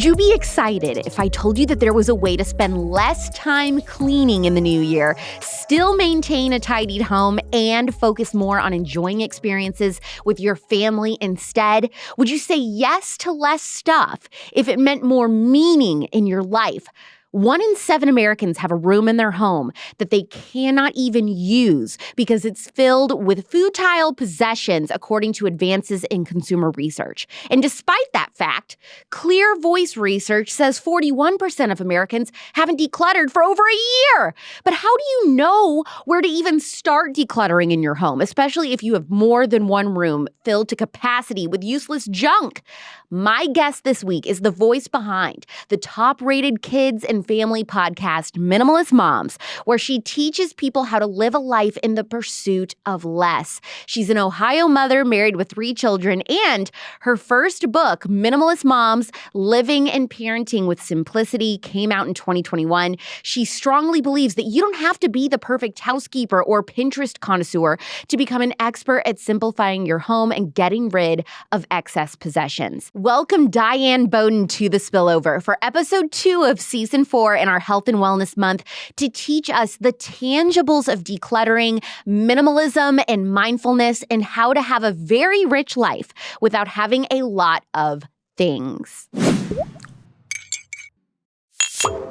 Would you be excited if I told you that there was a way to spend less time cleaning in the new year, still maintain a tidied home, and focus more on enjoying experiences with your family instead? Would you say yes to less stuff if it meant more meaning in your life? 1 in 7 Americans have a room in their home that they cannot even use because it's filled with futile possessions, according to advances in consumer research. And despite that fact, Clear Voice research says 41% of Americans haven't decluttered for over a year. But how do you know where to even start decluttering in your home, especially if you have more than one room filled to capacity with useless junk? My guest this week is the voice behind the top-rated kids and family podcast, Minimalist Moms, where she teaches people how to live a life in the pursuit of less. She's an Ohio mother married with 3 children, and her first book, Minimalist Moms, Living and Parenting with Simplicity, came out in 2021. She strongly believes that you don't have to be the perfect housekeeper or Pinterest connoisseur to become an expert at simplifying your home and getting rid of excess possessions. Welcome Diane Boden to The Spillover for episode 2 of season 4 in our Health and Wellness Month to teach us the tangibles of decluttering, minimalism, and mindfulness, and how to have a very rich life without having a lot of things.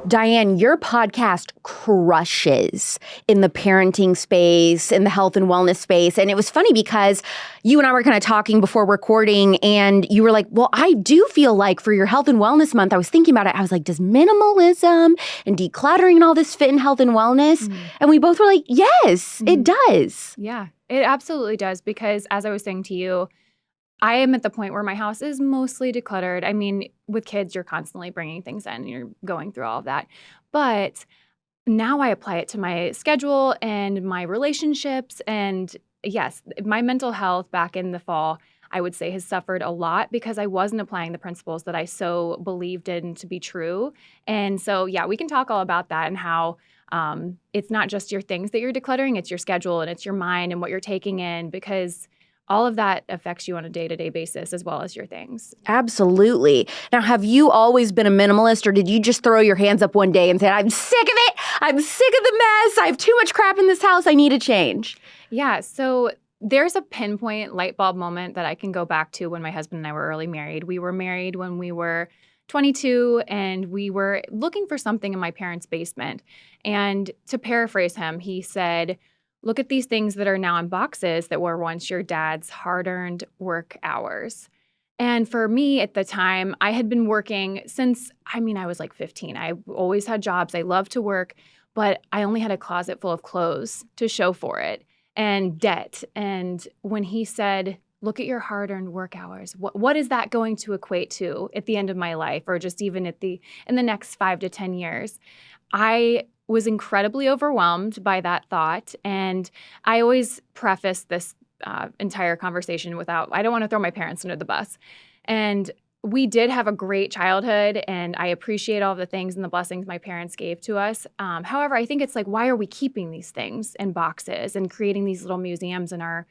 Diane, your podcast crushes in the parenting space, in the health and wellness space. And it was funny because you and I were kind of talking before recording, and you were like, well, I do feel like for your health and wellness month, I was thinking about it. I was like, does minimalism and decluttering and all this fit in health and wellness? Mm-hmm. And we both were like, yes, it does. Yeah, it absolutely does. Because as I was saying to you, I am at the point where my house is mostly decluttered. I mean, with kids, you're constantly bringing things in and you're going through all of that. But now I apply it to my schedule and my relationships. And yes, my mental health back in the fall, I would say, has suffered a lot because I wasn't applying the principles that I so believed in to be true. And so, yeah, we can talk all about that and how it's not just your things that you're decluttering, it's your schedule and it's your mind and what you're taking in, because all of that affects you on a day-to-day basis as well as your things. Absolutely. Now, have you always been a minimalist, or did you just throw your hands up one day and say, I'm sick of it. I'm sick of the mess. I have too much crap in this house. I need a change? Yeah. So there's a pinpoint light bulb moment that I can go back to when my husband and I were early married. We were married when we were 22, and we were looking for something in my parents' basement. And to paraphrase him, he said, look at these things that are now in boxes that were once your dad's hard-earned work hours. And for me at the time, I had been working since, I was like 15. I always had jobs. I loved to work, but I only had a closet full of clothes to show for it and debt. And when he said, look at your hard-earned work hours, what is that going to equate to at the end of my life, or just even in the next 5 to 10 years? I was incredibly overwhelmed by that thought. And I always preface this entire conversation I don't want to throw my parents under the bus. And we did have a great childhood, and I appreciate all the things and the blessings my parents gave to us. However, I think it's like, why are we keeping these things in boxes and creating these little museums in our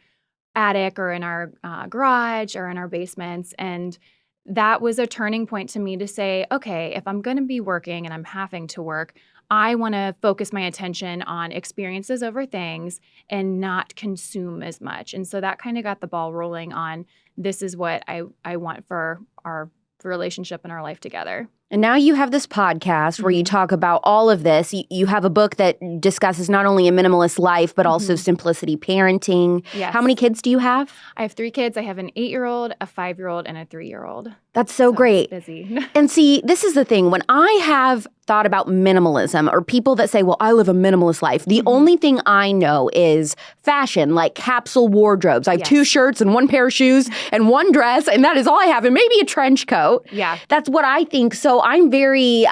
attic or in our garage or in our basements? And that was a turning point to me to say, okay, if I'm going to be working and I'm having to work, I want to focus my attention on experiences over things and not consume as much. And so that kind of got the ball rolling on, this is what I want for our relationship and our life together. And now you have this podcast where you talk about all of this. You have a book that discusses not only a minimalist life, but also simplicity parenting. Yes. How many kids do you have? I have 3 kids. I have an 8-year-old, a 5-year-old, and a 3-year-old. That's so great. It's busy. And see, this is the thing. When I have thought about minimalism, or people that say, well, I live a minimalist life, the only thing I know is fashion, like capsule wardrobes. I have 2 shirts and 1 pair of shoes and 1 dress, and that is all I have, and maybe a trench coat. Yeah. That's what I think. So I'm very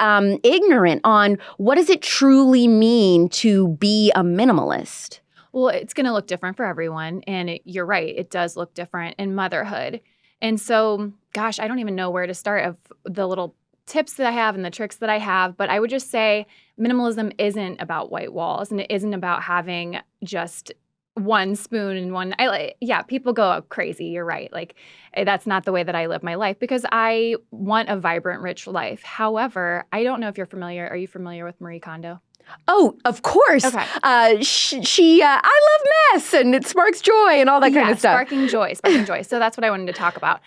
ignorant on what does it truly mean to be a minimalist. Well, it's going to look different for everyone. And you're right. It does look different in motherhood. And so, gosh, I don't even know where to start of the little tips that I have and the tricks that I have. But I would just say minimalism isn't about white walls, and it isn't about having just one spoon and one. People go crazy. You're right. Like that's not the way that I live my life because I want a vibrant, rich life. However, I don't know if you're familiar. Are you familiar with Marie Kondo? Oh, of course. Okay. I love mess and it sparks joy and all that kind of stuff. Sparking joy. So that's what I wanted to talk about.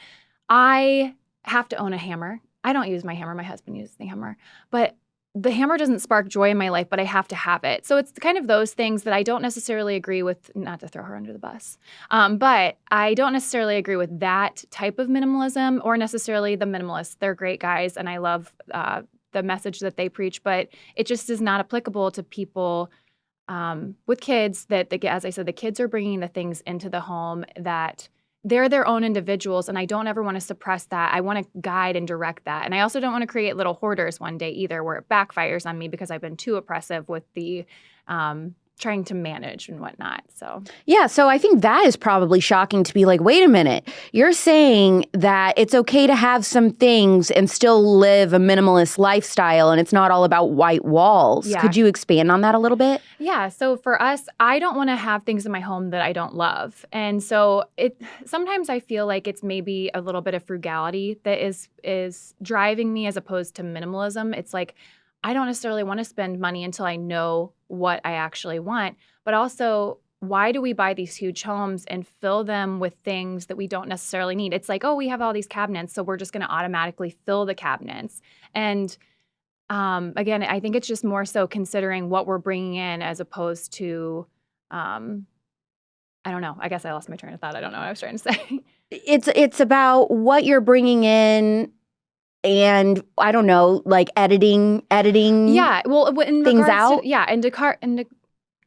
I have to own a hammer. I don't use my hammer. My husband uses the hammer. But the hammer doesn't spark joy in my life, but I have to have it. So it's kind of those things that I don't necessarily agree with, not to throw her under the bus, but I don't necessarily agree with that type of minimalism or necessarily the minimalists. They're great guys, and I love the message that they preach, but it just is not applicable to people with kids as I said, the kids are bringing the things into the home that they're their own individuals, and I don't ever want to suppress that. I want to guide and direct that. And I also don't want to create little hoarders one day either where it backfires on me because I've been too oppressive with the trying to manage and whatnot. So I think that is probably shocking to be like, wait a minute, you're saying that it's okay to have some things and still live a minimalist lifestyle and it's not all about white walls. Yeah. Could you expand on that a little bit? Yeah. So for us, I don't want to have things in my home that I don't love. And so sometimes I feel like it's maybe a little bit of frugality that is driving me as opposed to minimalism. It's like, I don't necessarily want to spend money until I know what I actually want. But also, why do we buy these huge homes and fill them with things that we don't necessarily need? It's like, oh, we have all these cabinets, so we're just going to automatically fill the cabinets. And again, I think it's just more so considering what we're bringing in as opposed to, I don't know. I guess I lost my train of thought. I don't know what I was trying to say. It's about what you're bringing in. And I don't know, like editing. Yeah, well, in things regards out.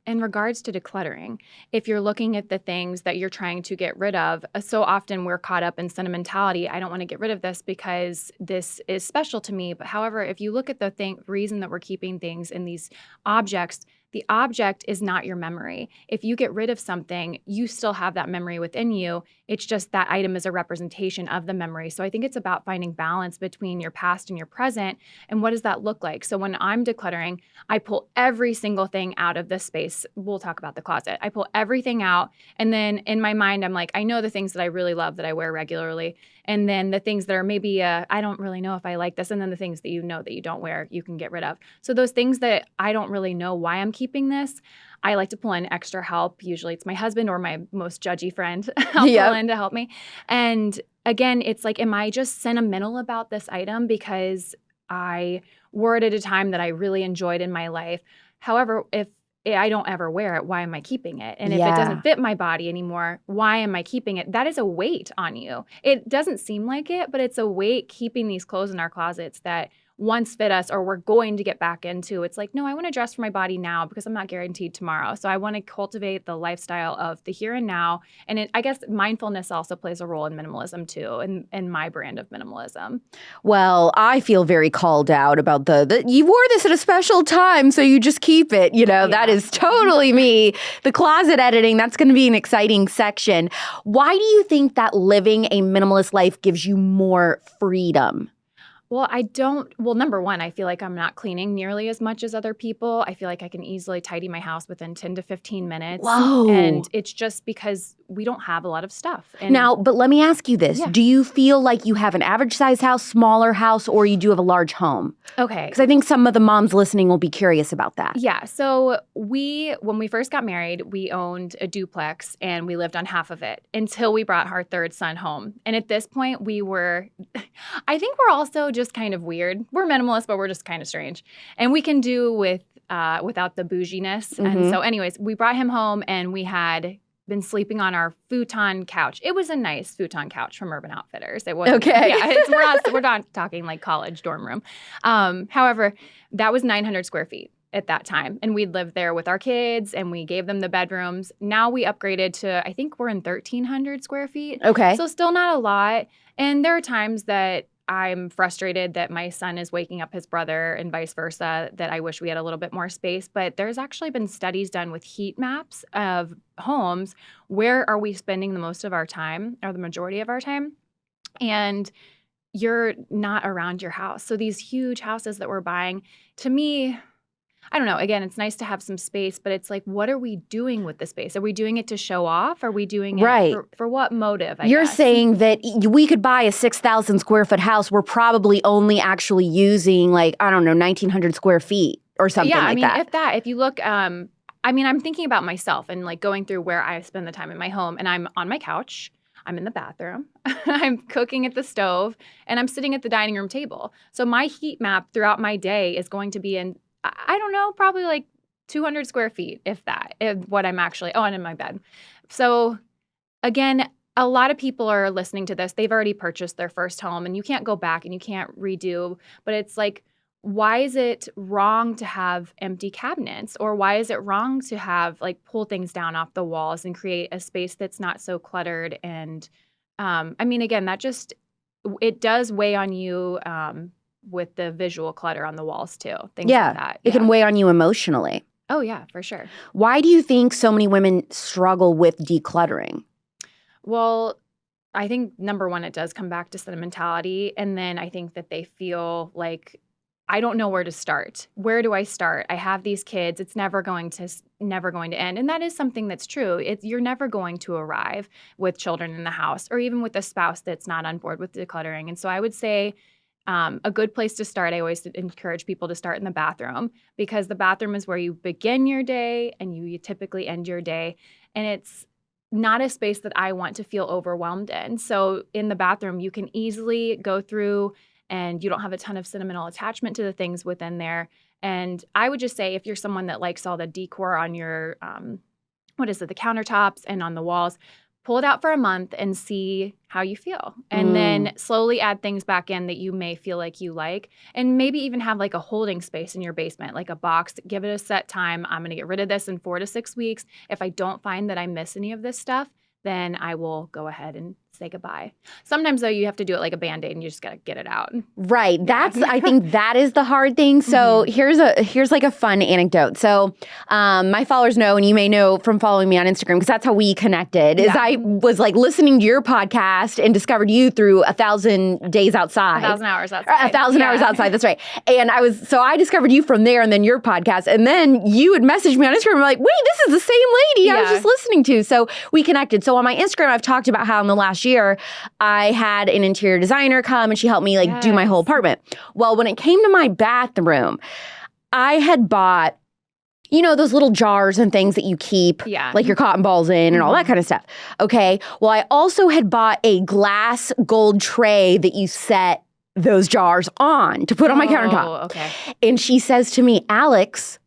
In regards to decluttering, if you're looking at the things that you're trying to get rid of, so often we're caught up in sentimentality. I don't want to get rid of this because this is special to me. But however, if you look at the reason that we're keeping things in these objects, the object is not your memory. If you get rid of something, you still have that memory within you. It's just that item is a representation of the memory. So I think it's about finding balance between your past and your present. And what does that look like? So when I'm decluttering, I pull every single thing out of this space. We'll talk about the closet. I pull everything out. And then in my mind, I'm like, I know the things that I really love that I wear regularly. And then the things that are maybe, I don't really know if I like this. And then the things that you know that you don't wear, you can get rid of. So those things that I don't really know why I'm keeping this, I like to pull in extra help. Usually it's my husband or my most judgy friend. I'll pull in to help me. And again, it's like, am I just sentimental about this item because I wore it at a time that I really enjoyed in my life? However, if I don't ever wear it, why am I keeping it? And if it doesn't fit my body anymore, why am I keeping it? That is a weight on you. It doesn't seem like it, but it's a weight keeping these clothes in our closets that once fit us or we're going to get back into. It's like, no, I want to dress for my body now because I'm not guaranteed tomorrow. So I want to cultivate the lifestyle of the here and now. And I guess mindfulness also plays a role in minimalism too, in my brand of minimalism. Well, I feel very called out about the you wore this at a special time, so you just keep it. That is totally me. The closet editing, that's going to be an exciting section. Why do you think that living a minimalist life gives you more freedom? Well, number one, I feel like I'm not cleaning nearly as much as other people. I feel like I can easily tidy my house within 10 to 15 minutes. Whoa. And it's just because we don't have a lot of stuff. Now, but let me ask you this. Yeah. Do you feel like you have an average size house, smaller house, or you do have a large home? Okay. Because I think some of the moms listening will be curious about that. Yeah. So when we first got married, we owned a duplex and we lived on half of it until we brought our third son home. And at this point I think we're also just kind of weird. We're minimalist, but we're just kind of strange. And we can do without the bouginess. Mm-hmm. And so anyways, we brought him home and we had been sleeping on our futon couch. It was a nice futon couch from Urban Outfitters. It was okay. Yeah, we're not talking like college dorm room. However, that was 900 square feet at that time, and we'd lived there with our kids, and we gave them the bedrooms. Now we upgraded to, I think we're in 1,300 square feet. Okay, so still not a lot. And there are times that I'm frustrated that my son is waking up his brother and vice versa, that I wish we had a little bit more space. But there's actually been studies done with heat maps of homes. Where are we spending the most of our time or the majority of our time? And you're not around your house. So these huge houses that we're buying, to me, I don't know. Again, it's nice to have some space, but it's like, what are we doing with the space? Are we doing it to show off? Are we doing it for what motive, I You're guess? saying that we could buy a 6,000 square foot house. We're probably only actually using 1,900 square feet or something like that. If you look, I'm thinking about myself and like going through where I spend the time in my home, and I'm on my couch. I'm in the bathroom, I'm cooking at the stove, and I'm sitting at the dining room table. So my heat map throughout my day is going to be in, I don't know, probably like 200 square feet, if that, what I'm actually, and in my bed. So again, a lot of people are listening to this. They've already purchased their first home, and you can't go back and you can't redo, but it's like, why is it wrong to have empty cabinets, or why is it wrong to have pull things down off the walls and create a space that's not so cluttered? And again, that just, it does weigh on you with the visual clutter on the walls too. Things like that. It can weigh on you emotionally. Oh yeah, for sure. Why do you think so many women struggle with decluttering? Well, I think number one, it does come back to sentimentality. And then I think that they feel like, I don't know where to start. Where do I start? I have these kids. It's never going to end. And that is something that's true. You're never going to arrive with children in the house, or even with a spouse that's not on board with decluttering. And so I would say a good place to start, I always encourage people to start in the bathroom, because the bathroom is where you begin your day and you typically end your day. And it's not a space that I want to feel overwhelmed in. So in the bathroom, you can easily go through, and you don't have a ton of sentimental attachment to the things within there. And I would just say, if you're someone that likes all the decor on your, the countertops and on the walls, pull it out for a month and see how you feel. And then slowly add things back in that you may feel like you like. And maybe even have a holding space in your basement, like a box. Give it a set time. I'm going to get rid of this in 4 to 6 weeks. If I don't find that I miss any of this stuff, then I will go ahead and say goodbye. Sometimes, though, you have to do it like a Band-Aid, and you just got to get it out. Right. I think that is the hard thing. So here's a fun anecdote. So my followers know, and you may know from following me on Instagram, because that's how we connected, is I was listening to your podcast and discovered you through 1,000 Days Outside. 1,000 hours outside. 1,000 hours outside. That's right. And I discovered you from there, and then your podcast. And then you had messaged me on Instagram. I'm like, wait, this is the same lady I was just listening to. So we connected. So on my Instagram, I've talked about how in the last year, I had an interior designer come, and she helped me do my whole apartment. Well, when it came to my bathroom, I had bought, those little jars and things that you keep your cotton balls in and all that kind of stuff. Okay. Well, I also had bought a glass gold tray that you set those jars on to put on my countertop. Okay. And she says to me, Alex,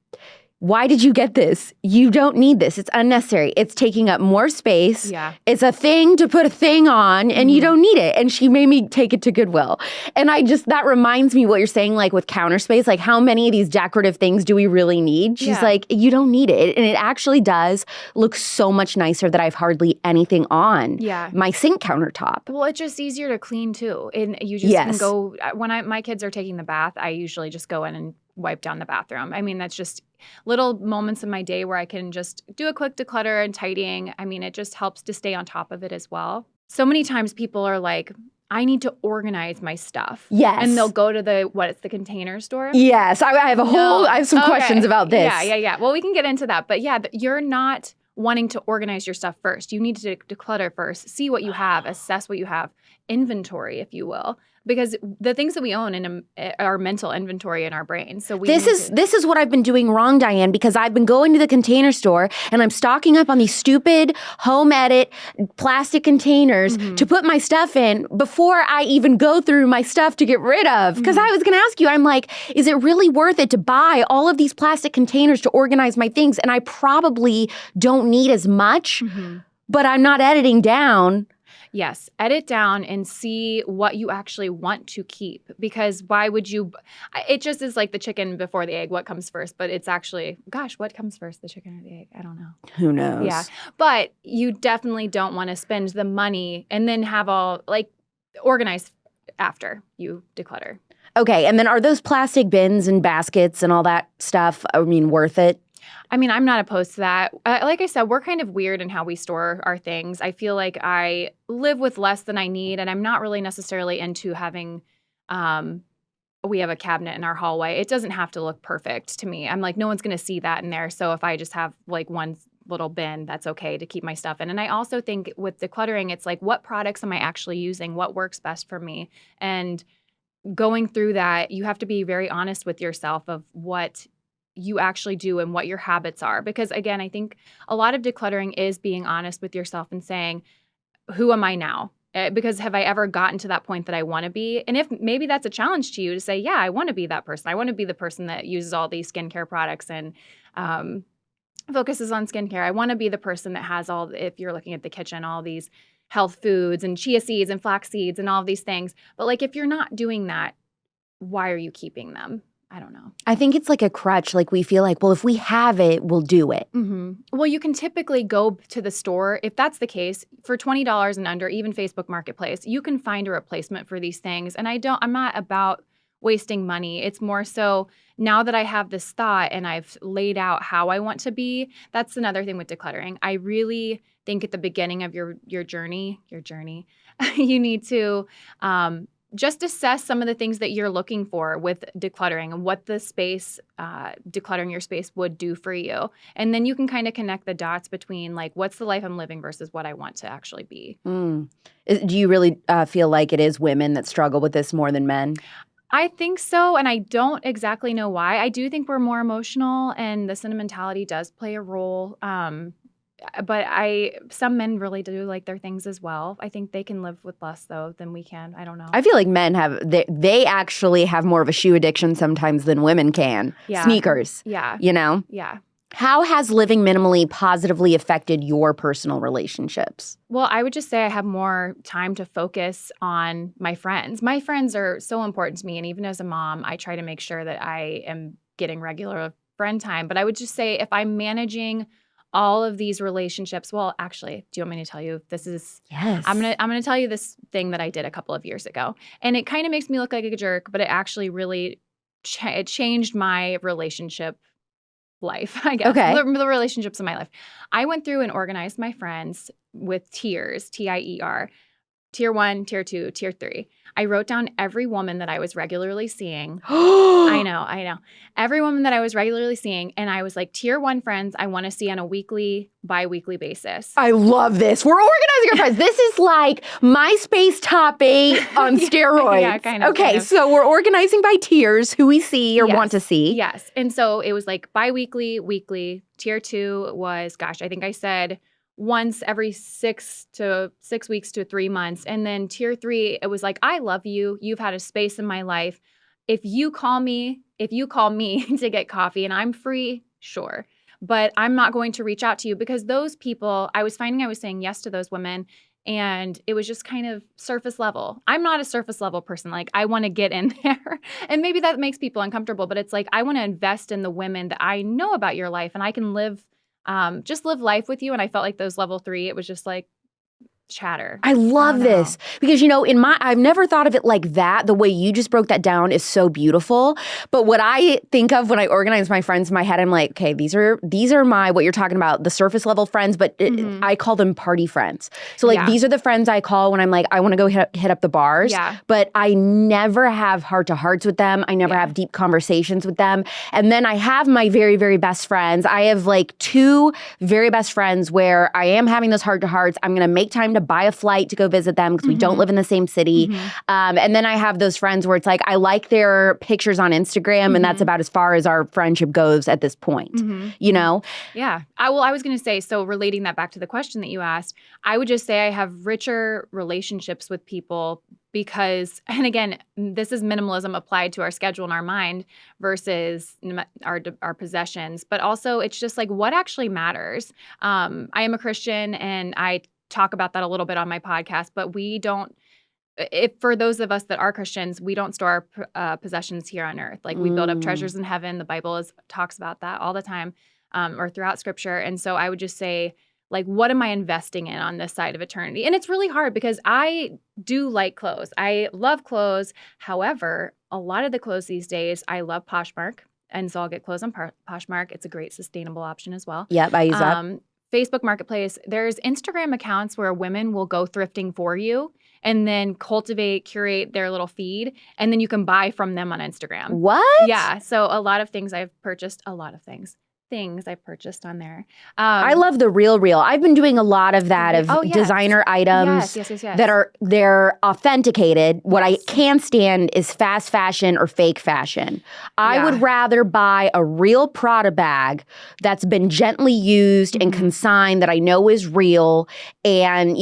why did you get this? You don't need this. It's unnecessary. It's taking up more space. Yeah. It's a thing to put a thing on, and you don't need it. And she made me take it to Goodwill. And that reminds me what you're saying, with counter space, how many of these decorative things do we really need? She's like, you don't need it. And it actually does look so much nicer that I have hardly anything on my sink countertop. Well, it's just easier to clean too. And you just can go, when my kids are taking the bath, I usually just go in and wipe down the bathroom. That's just little moments in my day where I can just do a quick declutter and tidying. It just helps to stay on top of it as well. So many times people are like, I need to organize my stuff. Yes. And they'll go to the Container Store. Yes. I have some questions about this. Yeah. Well, we can get into that. But you're not wanting to organize your stuff first. You need to declutter first. See what you have. Assess what you have. Inventory, if you will. Because the things that we own in our mental inventory in our brain. So this is what I've been doing wrong, Diane, because I've been going to the Container Store and I'm stocking up on these stupid Home Edit plastic containers to put my stuff in before I even go through my stuff to get rid of. Because I was going to ask you, I'm like, is it really worth it to buy all of these plastic containers to organize my things? And I probably don't need as much, but I'm not editing down. Yes, edit down and see what you actually want to keep, because why would you? It just is like the chicken before the egg. What comes first? But it's actually, what comes first, the chicken or the egg? I don't know. Who knows? Yeah, but you definitely don't want to spend the money and then have all organize after you declutter. Okay, and then are those plastic bins and baskets and all that stuff, worth it? I'm not opposed to that. Like I said, we're kind of weird in how we store our things. I feel like I live with less than I need, and I'm not really necessarily into having we have a cabinet in our hallway. It doesn't have to look perfect to me. I'm like, no one's going to see that in there. So if I just have like one little bin, that's okay to keep my stuff in. And I also think with decluttering, it's like, what products am I actually using? What works best for me? And going through that, you have to be very honest with yourself of what you actually do and what your habits are. Because again, I think a lot of decluttering is being honest with yourself and saying, who am I now? Because have I ever gotten to that point that I want to be? And if maybe that's a challenge to you to say, yeah, I want to be that person. I want to be the person that uses all these skincare products and focuses on skincare. I want to be the person that has all, if you're looking at the kitchen, all these health foods and chia seeds and flax seeds and all of these things. But like, if you're not doing that, why are you keeping them? I don't know. I think it's like a crutch. Like we feel like, well, if we have it, we'll do it. Mm-hmm. Well, you can typically go to the store. If that's the case, for $20 and under, even Facebook Marketplace, you can find a replacement for these things. And I'm not about wasting money. It's more so now that I have this thought and I've laid out how I want to be. That's another thing with decluttering. I really think at the beginning of your journey, you need to just assess some of the things that you're looking for with decluttering and what the space, decluttering your space would do for you. And then you can kind of connect the dots between like, what's the life I'm living versus what I want to actually be. Do you really feel like it is women that struggle with this more than men? I think so, and I don't exactly know why. I do think we're more emotional, and the sentimentality does play a role. But some men really do like their things as well. I think they can live with less though than we can. I don't know. I feel like men they actually have more of a shoe addiction sometimes than women can. Yeah. Sneakers. Yeah. You know? Yeah. How has living minimally positively affected your personal relationships? Well, I would just say I have more time to focus on my friends. My friends are so important to me. And even as a mom, I try to make sure that I am getting regular friend time. But I would just say if I'm managing all of these relationships. Well, actually, do you want me to tell you this is? Yes. I'm gonna tell you this thing that I did a couple of years ago, and it kind of makes me look like a jerk, but it actually really it changed my relationship life. I guess the relationships in my life. I went through and organized my friends with tiers, TIER, tier 1, tier 2, tier 3. I wrote down every woman that I was regularly seeing. I know. Every woman that I was regularly seeing. And I was like, tier 1 friends, I want to see on a weekly, bi-weekly basis. I love this. We're organizing our friends. This is like MySpace top 8 on steroids. Yeah, kind of. Okay, so we're organizing by tiers, who we see or want to see. Yes. And so it was like bi-weekly, weekly. Tier 2 was, I think I said once every 6 weeks to 3 months. And then tier 3, it was like, I love you. You've had a space in my life. If you call me to get coffee and I'm free, sure. But I'm not going to reach out to you because those people, I was finding I was saying yes to those women and it was just kind of surface level. I'm not a surface level person. Like I want to get in there and maybe that makes people uncomfortable, but it's like, I want to invest in the women that I know about your life and I can just live life with you. And I felt like those level 3, it was just like chatter. I love this because, I've never thought of it like that. The way you just broke that down is so beautiful. But what I think of when I organize my friends in my head, I'm like, okay, these are my, what you're talking about, the surface level friends, but I call them party friends. So like, these are the friends I call when I'm like, I want to go hit up the bars, but I never have heart to hearts with them. I never have deep conversations with them. And then I have my very, very best friends. I have like 2 very best friends where I am having those heart to hearts. I'm going to make time to buy a flight to go visit them because we don't live in the same city. And then I have those friends where it's like, I like their pictures on Instagram and that's about as far as our friendship goes at this point, you know? Yeah. I was going to say, so relating that back to the question that you asked, I would just say I have richer relationships with people because, and again, this is minimalism applied to our schedule and our mind versus our possessions, but also it's just like what actually matters. I am a Christian and I talk about that a little bit on my podcast, but for those of us that are Christians, we don't store our possessions here on earth. Like we build up treasures in heaven. The Bible talks about that all the time or throughout scripture. And so I would just say, like, what am I investing in on this side of eternity? And it's really hard because I do like clothes. I love clothes. However, a lot of the clothes these days, I love Poshmark. And so I'll get clothes on Poshmark. It's a great sustainable option as well. Yep, I use that. Facebook Marketplace, there's Instagram accounts where women will go thrifting for you and then cultivate, curate their little feed, and then you can buy from them on Instagram. What? Yeah. So a lot of things I've purchased, things I've purchased on there. I love the real. I've been doing a lot of that yes. designer items Yes. that they're authenticated. What Yes. I can't stand is fast fashion or fake fashion. I Yeah. would rather buy a real Prada bag that's been gently used and consigned that I know is real and,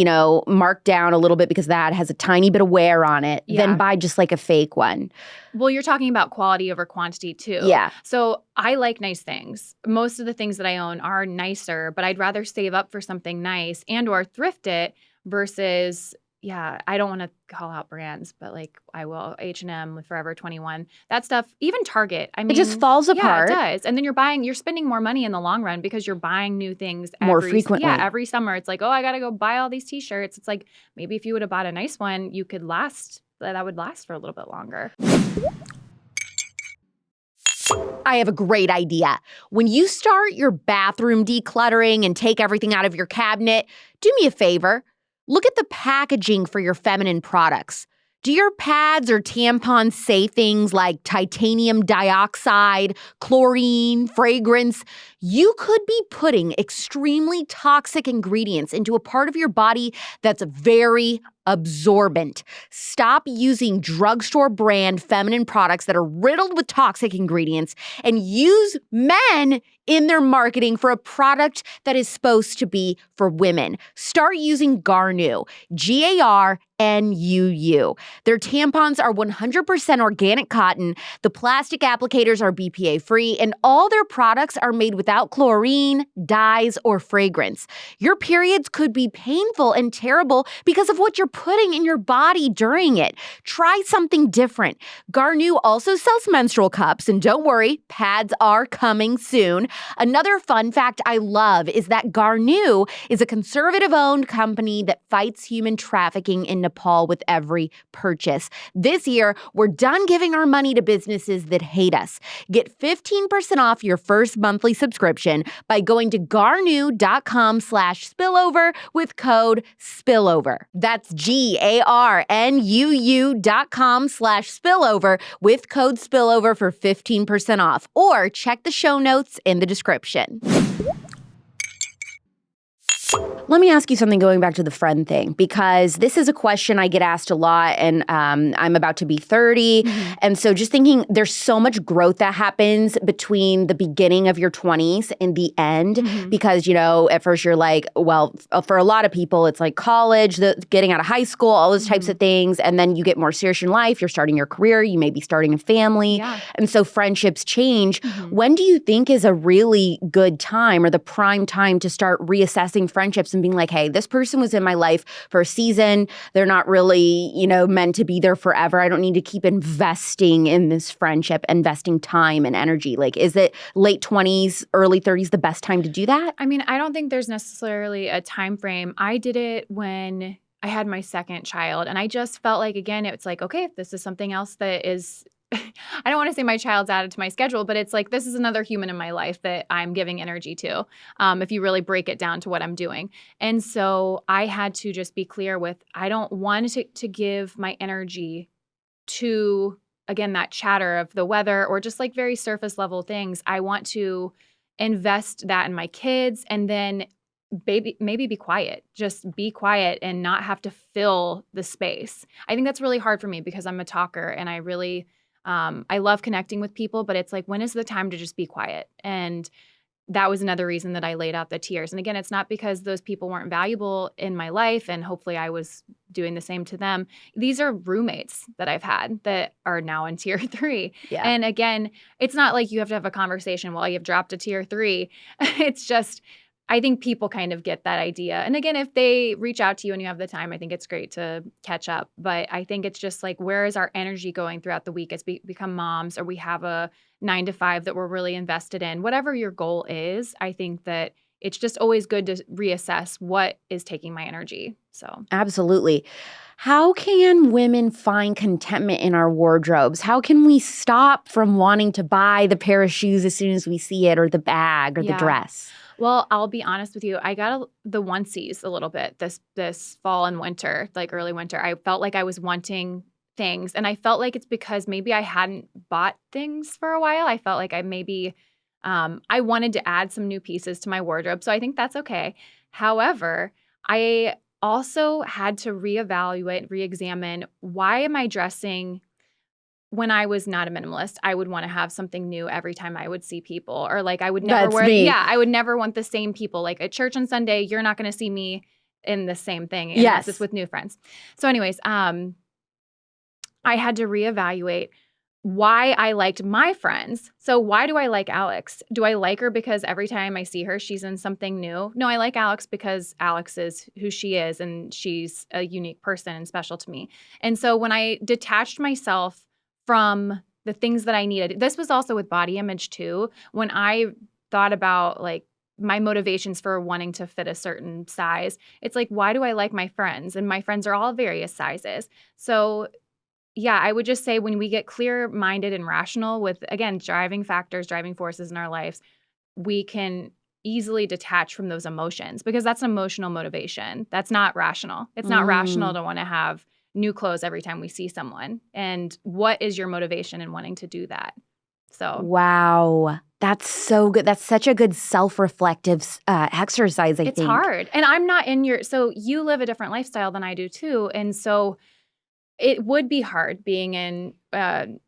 marked down a little bit because that has a tiny bit of wear on it than buy just like a fake one. Well, you're talking about quality over quantity too. Yeah. So I like nice things. Most of the things that I own are nicer, but I'd rather save up for something nice and or thrift it versus, I don't want to call out brands, but like I will, H&M, Forever 21, that stuff, even Target. I mean, it just falls apart. Yeah, it does. And then you're spending more money in the long run because you're buying new things more frequently. Yeah, every summer. It's like, oh, I got to go buy all these t-shirts. It's like, maybe if you would have bought a nice one, that would last for a little bit longer. I have a great idea. When you start your bathroom decluttering and take everything out of your cabinet, do me a favor. Look at the packaging for your feminine products. Do your pads or tampons say things like titanium dioxide, chlorine, fragrance? You could be putting extremely toxic ingredients into a part of your body that's very absorbent. Stop using drugstore brand feminine products that are riddled with toxic ingredients and use men in their marketing for a product that is supposed to be for women. Start using Garnu, Garnuu. Their tampons are 100% organic cotton, the plastic applicators are BPA free, and all their products are made without chlorine, dyes, or fragrance. Your periods could be painful and terrible because of what you're putting in your body during it. Try something different. Garnu also sells menstrual cups, and don't worry, pads are coming soon. Another fun fact I love is that Garnu is a conservative-owned company that fights human trafficking in Nepal with every purchase. This year, we're done giving our money to businesses that hate us. Get 15% off your first monthly subscription by going to garnu.com/spillover with code spillover. That's GARNUU.com/spillover with code spillover for 15% off, or check the show notes in the description. Let me ask you something going back to the friend thing, because this is a question I get asked a lot, and I'm about to be 30. And so just thinking, there's so much growth that happens between the beginning of your 20s and the end, because, at first you're like, well, for a lot of people, it's like college, getting out of high school, all those types of things. And then you get more serious in life. You're starting your career. You may be starting a family. Yeah. And so friendships change. When do you think is a really good time or the prime time to start reassessing friendships and being like, hey, this person was in my life for a season. They're not really, meant to be there forever. I don't need to keep investing in this friendship, investing time and energy. Like, is it late 20s, early 30s the best time to do that? I mean, I don't think there's necessarily a time frame. I did it when I had my second child, and I just felt like, again, it's like, okay, if this is something else that is I don't want to say my child's added to my schedule, but it's like, this is another human in my life that I'm giving energy to, if you really break it down to what I'm doing. And so I had to just be clear with, I don't want to give my energy to, again, that chatter of the weather or just like very surface level things. I want to invest that in my kids, and then maybe be quiet. Just be quiet and not have to fill the space. I think that's really hard for me because I'm a talker, and I really I love connecting with people, but it's like, when is the time to just be quiet? And that was another reason that I laid out the tiers. And again, it's not because those people weren't valuable in my life, and hopefully I was doing the same to them. These are roommates that I've had that are now in tier 3. Yeah. And again, it's not like you have to have a conversation while you've dropped a tier 3. It's just, I think people kind of get that idea. And again, if they reach out to you and you have the time, I think it's great to catch up. But I think it's just like, where is our energy going throughout the week as we become moms, or we have a 9 to 5 that we're really invested in? Whatever your goal is, I think that it's just always good to reassess what is taking my energy. So absolutely. How can women find contentment in our wardrobes? How can we stop from wanting to buy the pair of shoes as soon as we see it, or the bag, or the dress? Well, I'll be honest with you. I got the onesies a little bit this fall and winter, like early winter. I felt like I was wanting things, and I felt like it's because maybe I hadn't bought things for a while. I felt like I wanted to add some new pieces to my wardrobe, so I think that's okay. However, I also had to reevaluate, reexamine, why am I dressing when I was not a minimalist? I would want to have something new every time I would see people, or like I would never That's me. I would never want the same people. Like at church on Sunday, you're not going to see me in the same thing unless Yes. it's with new friends. So anyways, I had to reevaluate why I liked my friends. So why do I like Alex? Do I like her because every time I see her, she's in something new? No, I like Alex because Alex is who she is, and she's a unique person and special to me. And so when I detached myself from the things that I needed, this was also with body image too. When I thought about like my motivations for wanting to fit a certain size, it's like, why do I like my friends? And my friends are all various sizes. So yeah, I would just say when we get clear-minded and rational with, again, driving factors, driving forces in our lives, we can easily detach from those emotions, because that's emotional motivation. That's not rational. It's not rational to want to have new clothes every time we see someone. And what is your motivation in wanting to do that? So Wow. That's so good. That's such a good self-reflective exercise, I think. it's hard. And I'm not so you live a different lifestyle than I do too. And so it would be hard being in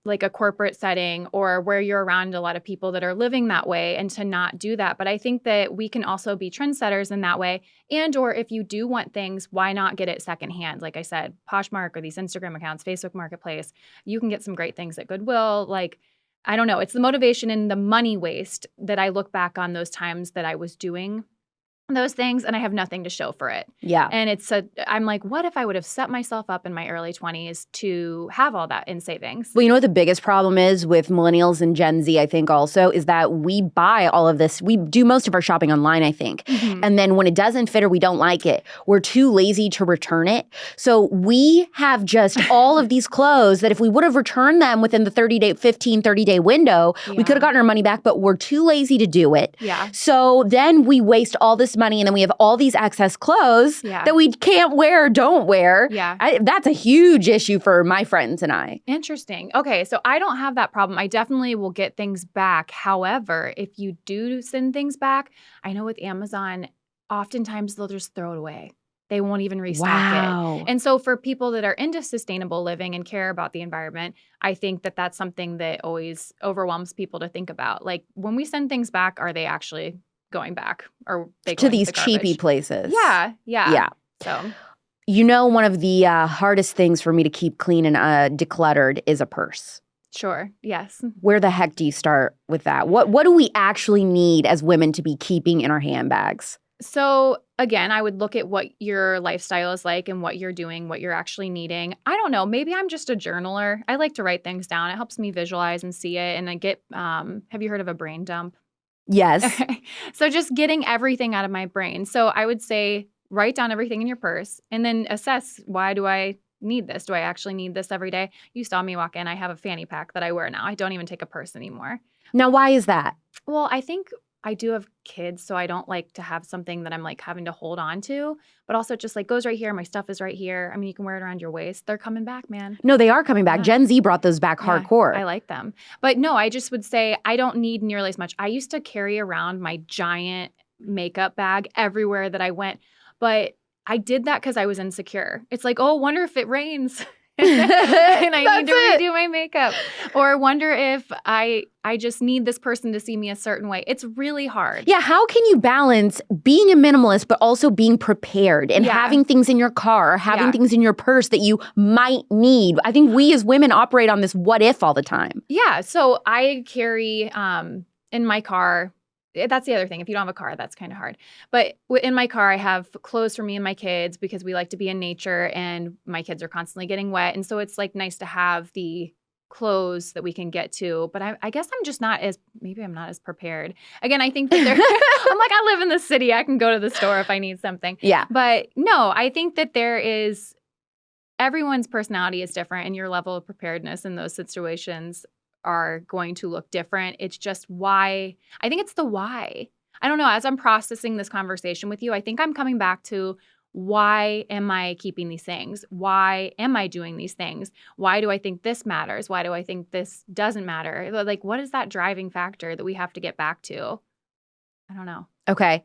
like a corporate setting or where you're around a lot of people that are living that way, and to not do that. But I think that we can also be trendsetters in that way. And or if you do want things, why not get it secondhand? Like I said, Poshmark or these Instagram accounts, Facebook Marketplace, you can get some great things at Goodwill. Like, I don't know. It's the motivation and the money waste that I look back on those times that I was doing those things and I have nothing to show for it. Yeah. And I'm like, what if I would have set myself up in my early 20s to have all that in savings? Well, you know what the biggest problem is with millennials and Gen Z, I think also, is that we buy all of this. We do most of our shopping online, I think. Mm-hmm. And then when it doesn't fit or we don't like it, we're too lazy to return it. So we have just all of these clothes that if we would have returned them within the 30-day window, we could have gotten our money back, but we're too lazy to do it. Yeah. So then we waste all this money, and then we have all these excess clothes that we can't wear or don't wear. Yeah. That's a huge issue for my friends and I. Interesting. Okay, so I don't have that problem. I definitely will get things back. However, if you do send things back, I know with Amazon, oftentimes they'll just throw it away. They won't even restock it. And so for people that are into sustainable living and care about the environment, I think that that's something that always overwhelms people to think about. Like, when we send things back, are they actually going back, or they to these cheapy places? Yeah. So, you know, one of the hardest things for me to keep clean and decluttered is a purse. Sure. Yes. Where the heck do you start with that? What do we actually need as women to be keeping in our handbags? So again, I would look at what your lifestyle is like and what you're doing, what you're actually needing. I don't know. Maybe I'm just a journaler. I like to write things down. It helps me visualize and see it. And I get, have you heard of a brain dump? Yes. Okay. So just getting everything out of my brain. So I would say write down everything in your purse and then assess, why do I need this? Do I actually need this every day? You saw me walk in. I have a fanny pack that I wear now. I don't even take a purse anymore. Now, why is that? Well, I think I do have kids, so I don't like to have something that I'm like having to hold on to, but also it just like goes right here. My stuff is right here. I mean, you can wear it around your waist. They're coming back, man. No, they are coming back. Yeah. Gen Z brought those back hardcore. I like them. But no, I just would say I don't need nearly as much. I used to carry around my giant makeup bag everywhere that I went, but I did that because I was insecure. It's like, oh, wonder if it rains. And I need to redo my makeup, or wonder if I just need this person to see me a certain way. It's really hard. Yeah, how can you balance being a minimalist but also being prepared and having things in your car, having things in your purse that you might need? I think we as women operate on this what if all the time. Yeah, so I carry in my car. That's the other thing. If you don't have a car, that's kind of hard. But in my car, I have clothes for me and my kids because we like to be in nature and my kids are constantly getting wet. And so it's like nice to have the clothes that we can get to. But I guess I'm just maybe I'm not as prepared. Again, I think that I'm like, I live in the city. I can go to the store if I need something. Yeah. But no, I think that everyone's personality is different, and your level of preparedness in those situations are going to look different. It's just why. I think it's the why. I don't know, as I'm processing this conversation with you, I think I'm coming back to, why am I keeping these things? Why am I doing these things? Why do I think this matters? Why do I think this doesn't matter? Like, what is that driving factor that we have to get back to? I don't know. Okay.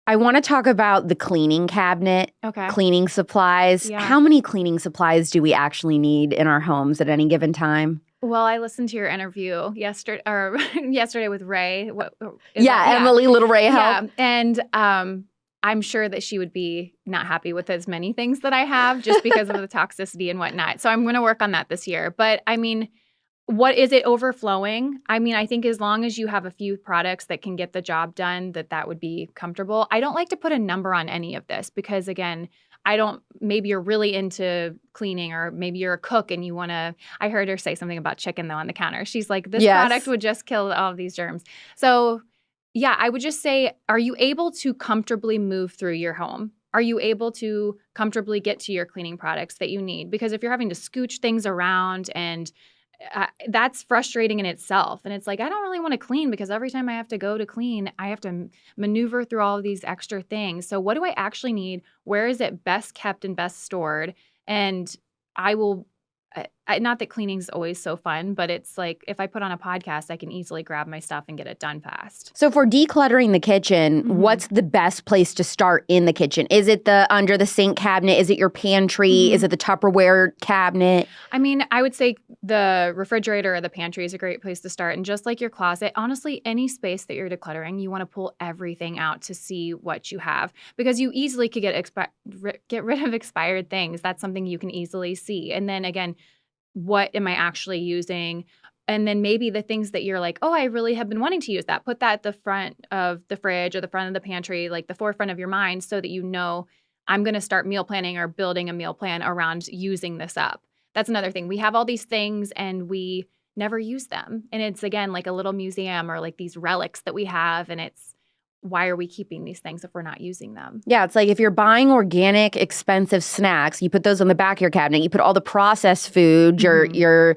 I want to talk about the cleaning cabinet, Okay. cleaning supplies. Yeah. How many cleaning supplies do we actually need in our homes at any given time? Well, I listened to your interview yesterday with Ray. Emily Little Ray Help. Yeah, and I'm sure that she would be not happy with as many things that I have just because of the toxicity and whatnot. So I'm going to work on that this year. But I mean, what is it overflowing? I mean, I think as long as you have a few products that can get the job done, that would be comfortable. I don't like to put a number on any of this because, again, maybe you're really into cleaning, or maybe you're a cook and you want to, I heard her say something about chicken though on the counter. She's like, this product would just kill all of these germs. So yeah, I would just say, are you able to comfortably move through your home? Are you able to comfortably get to your cleaning products that you need? Because if you're having to scooch things around, and that's frustrating in itself. And it's like, I don't really want to clean because every time I have to go to clean, I have to maneuver through all of these extra things. So what do I actually need? Where is it best kept and best stored? And I will, not that cleaning is always so fun, but it's like, if I put on a podcast, I can easily grab my stuff and get it done fast. So for decluttering the kitchen, what's the best place to start in the kitchen? Is it the under the sink cabinet? Is it your pantry? Is it the Tupperware cabinet? I mean, I would say the refrigerator or the pantry is a great place to start. And just like your closet, honestly, any space that you're decluttering, you want to pull everything out to see what you have, because you easily could get rid of expired things. That's something you can easily see. And then again, what am I actually using? And then maybe the things that you're like, oh, I really have been wanting to use that. Put that at the front of the fridge or the front of the pantry, like the forefront of your mind, so that you know, I'm going to start meal planning or building a meal plan around using this up. That's another thing. We have all these things and we never use them. And it's, again, like a little museum or like these relics that we have. And it's, why are we keeping these things if we're not using them? Yeah, it's like if you're buying organic, expensive snacks, you put those on the back of your cabinet. You put all the processed food, your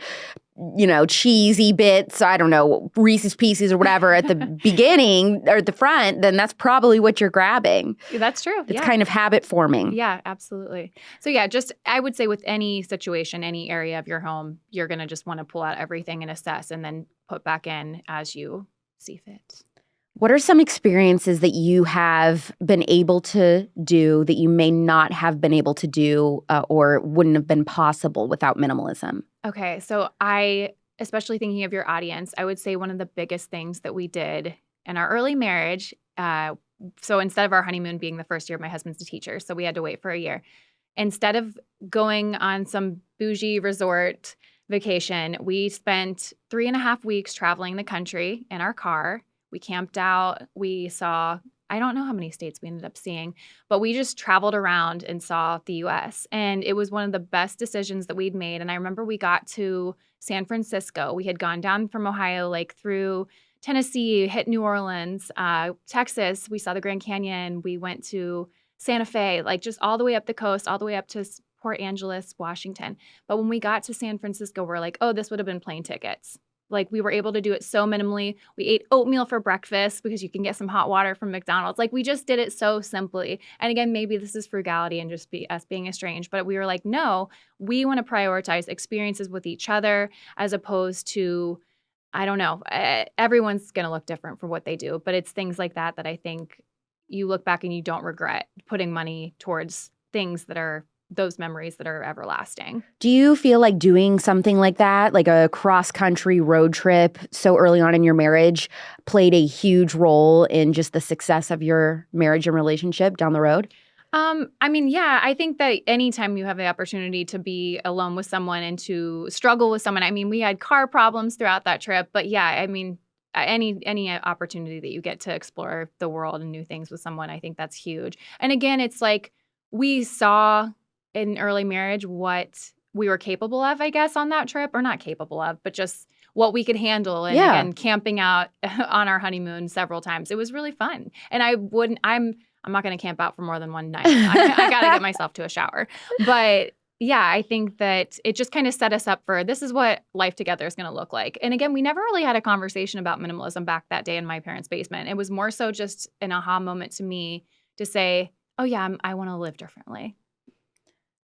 cheesy bits, I don't know, Reese's Pieces or whatever at the beginning or at the front, then that's probably what you're grabbing. That's true. It's kind of habit forming. Yeah, absolutely. So yeah, just I would say with any situation, any area of your home, you're going to just want to pull out everything and assess and then put back in as you see fit. What are some experiences that you have been able to do that you may not have been able to do or wouldn't have been possible without minimalism? Okay, so especially thinking of your audience, I would say one of the biggest things that we did in our early marriage, so instead of our honeymoon being the first year, my husband's a teacher, so we had to wait for a year. Instead of going on some bougie resort vacation, we spent 3.5 weeks traveling the country in our car. We camped out. We saw, I don't know how many states we ended up seeing, but we just traveled around and saw the U.S. And it was one of the best decisions that we'd made. And I remember we got to San Francisco. We had gone down from Ohio, like through Tennessee, hit New Orleans, Texas. We saw the Grand Canyon. We went to Santa Fe, like just all the way up the coast, all the way up to Port Angeles, Washington. But when we got to San Francisco, we're like, oh, this would have been plane tickets. Like, we were able to do it so minimally. We ate oatmeal for breakfast because you can get some hot water from McDonald's. Like, we just did it so simply. And again, maybe this is frugality and just us being estranged, but we were like, no, we want to prioritize experiences with each other as opposed to, I don't know, everyone's going to look different for what they do, but it's things like that I think you look back and you don't regret putting money towards things that are those memories that are everlasting. Do you feel like doing something like that, like a cross-country road trip so early on in your marriage, played a huge role in just the success of your marriage and relationship down the road? I mean, yeah, I think that anytime you have the opportunity to be alone with someone and to struggle with someone, I mean, we had car problems throughout that trip, but yeah, I mean, any opportunity that you get to explore the world and new things with someone, I think that's huge. And again, it's like we saw in early marriage what we were capable of, I guess, on that trip, or not capable of, but just what we could handle. And again, camping out on our honeymoon several times. It was really fun. And I'm not going to camp out for more than one night. I got to get myself to a shower. But yeah, I think that it just kind of set us up for this is what life together is going to look like. And again, we never really had a conversation about minimalism back that day in my parents' basement. It was more so just an aha moment to me to say, oh, yeah, I want to live differently.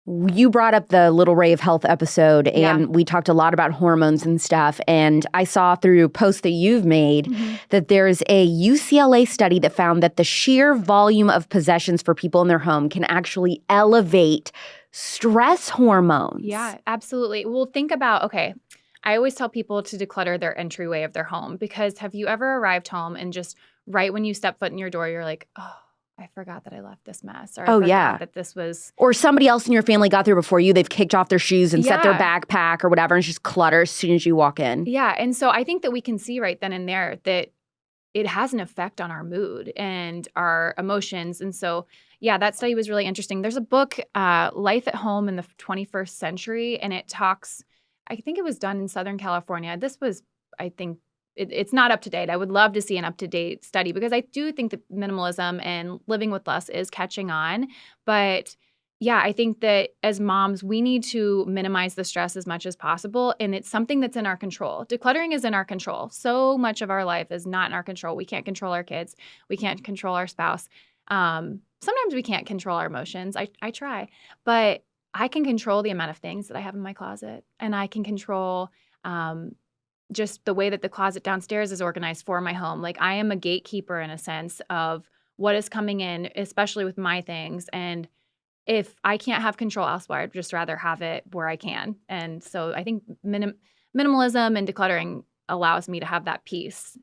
You brought up the Little Ray of Health episode, and Yeah. we talked a lot about hormones and stuff. And I saw through posts that you've made that there's a UCLA study that found that the sheer volume of possessions for people in their home can actually elevate stress hormones. Yeah, absolutely. Well, think about, okay, I always tell people to declutter their entryway of their home, because have you ever arrived home and just right when you step foot in your door, you're like, oh, I forgot that I left this mess. Or I forgot that this was. Or somebody else in your family got there before you. They've kicked off their shoes and set their backpack or whatever, and it's just clutter as soon as you walk in. Yeah. And so I think that we can see right then and there that it has an effect on our mood and our emotions. And so, yeah, that study was really interesting. There's a book, Life at Home in the 21st Century, and it talks, I think it was done in Southern California. This was, I think, it's not up to date. I would love to see an up-to-date study, because I do think that minimalism and living with less is catching on. But yeah, I think that as moms, we need to minimize the stress as much as possible. And it's something that's in our control. Decluttering is in our control. So much of our life is not in our control. We can't control our kids. We can't control our spouse. Sometimes we can't control our emotions. I try. But I can control the amount of things that I have in my closet. And I can control just the way that the closet downstairs is organized for my home. Like, I am a gatekeeper in a sense of what is coming in, especially with my things. And if I can't have control elsewhere, I'd just rather have it where I can. And so I think minimalism and decluttering allows me to have that peace.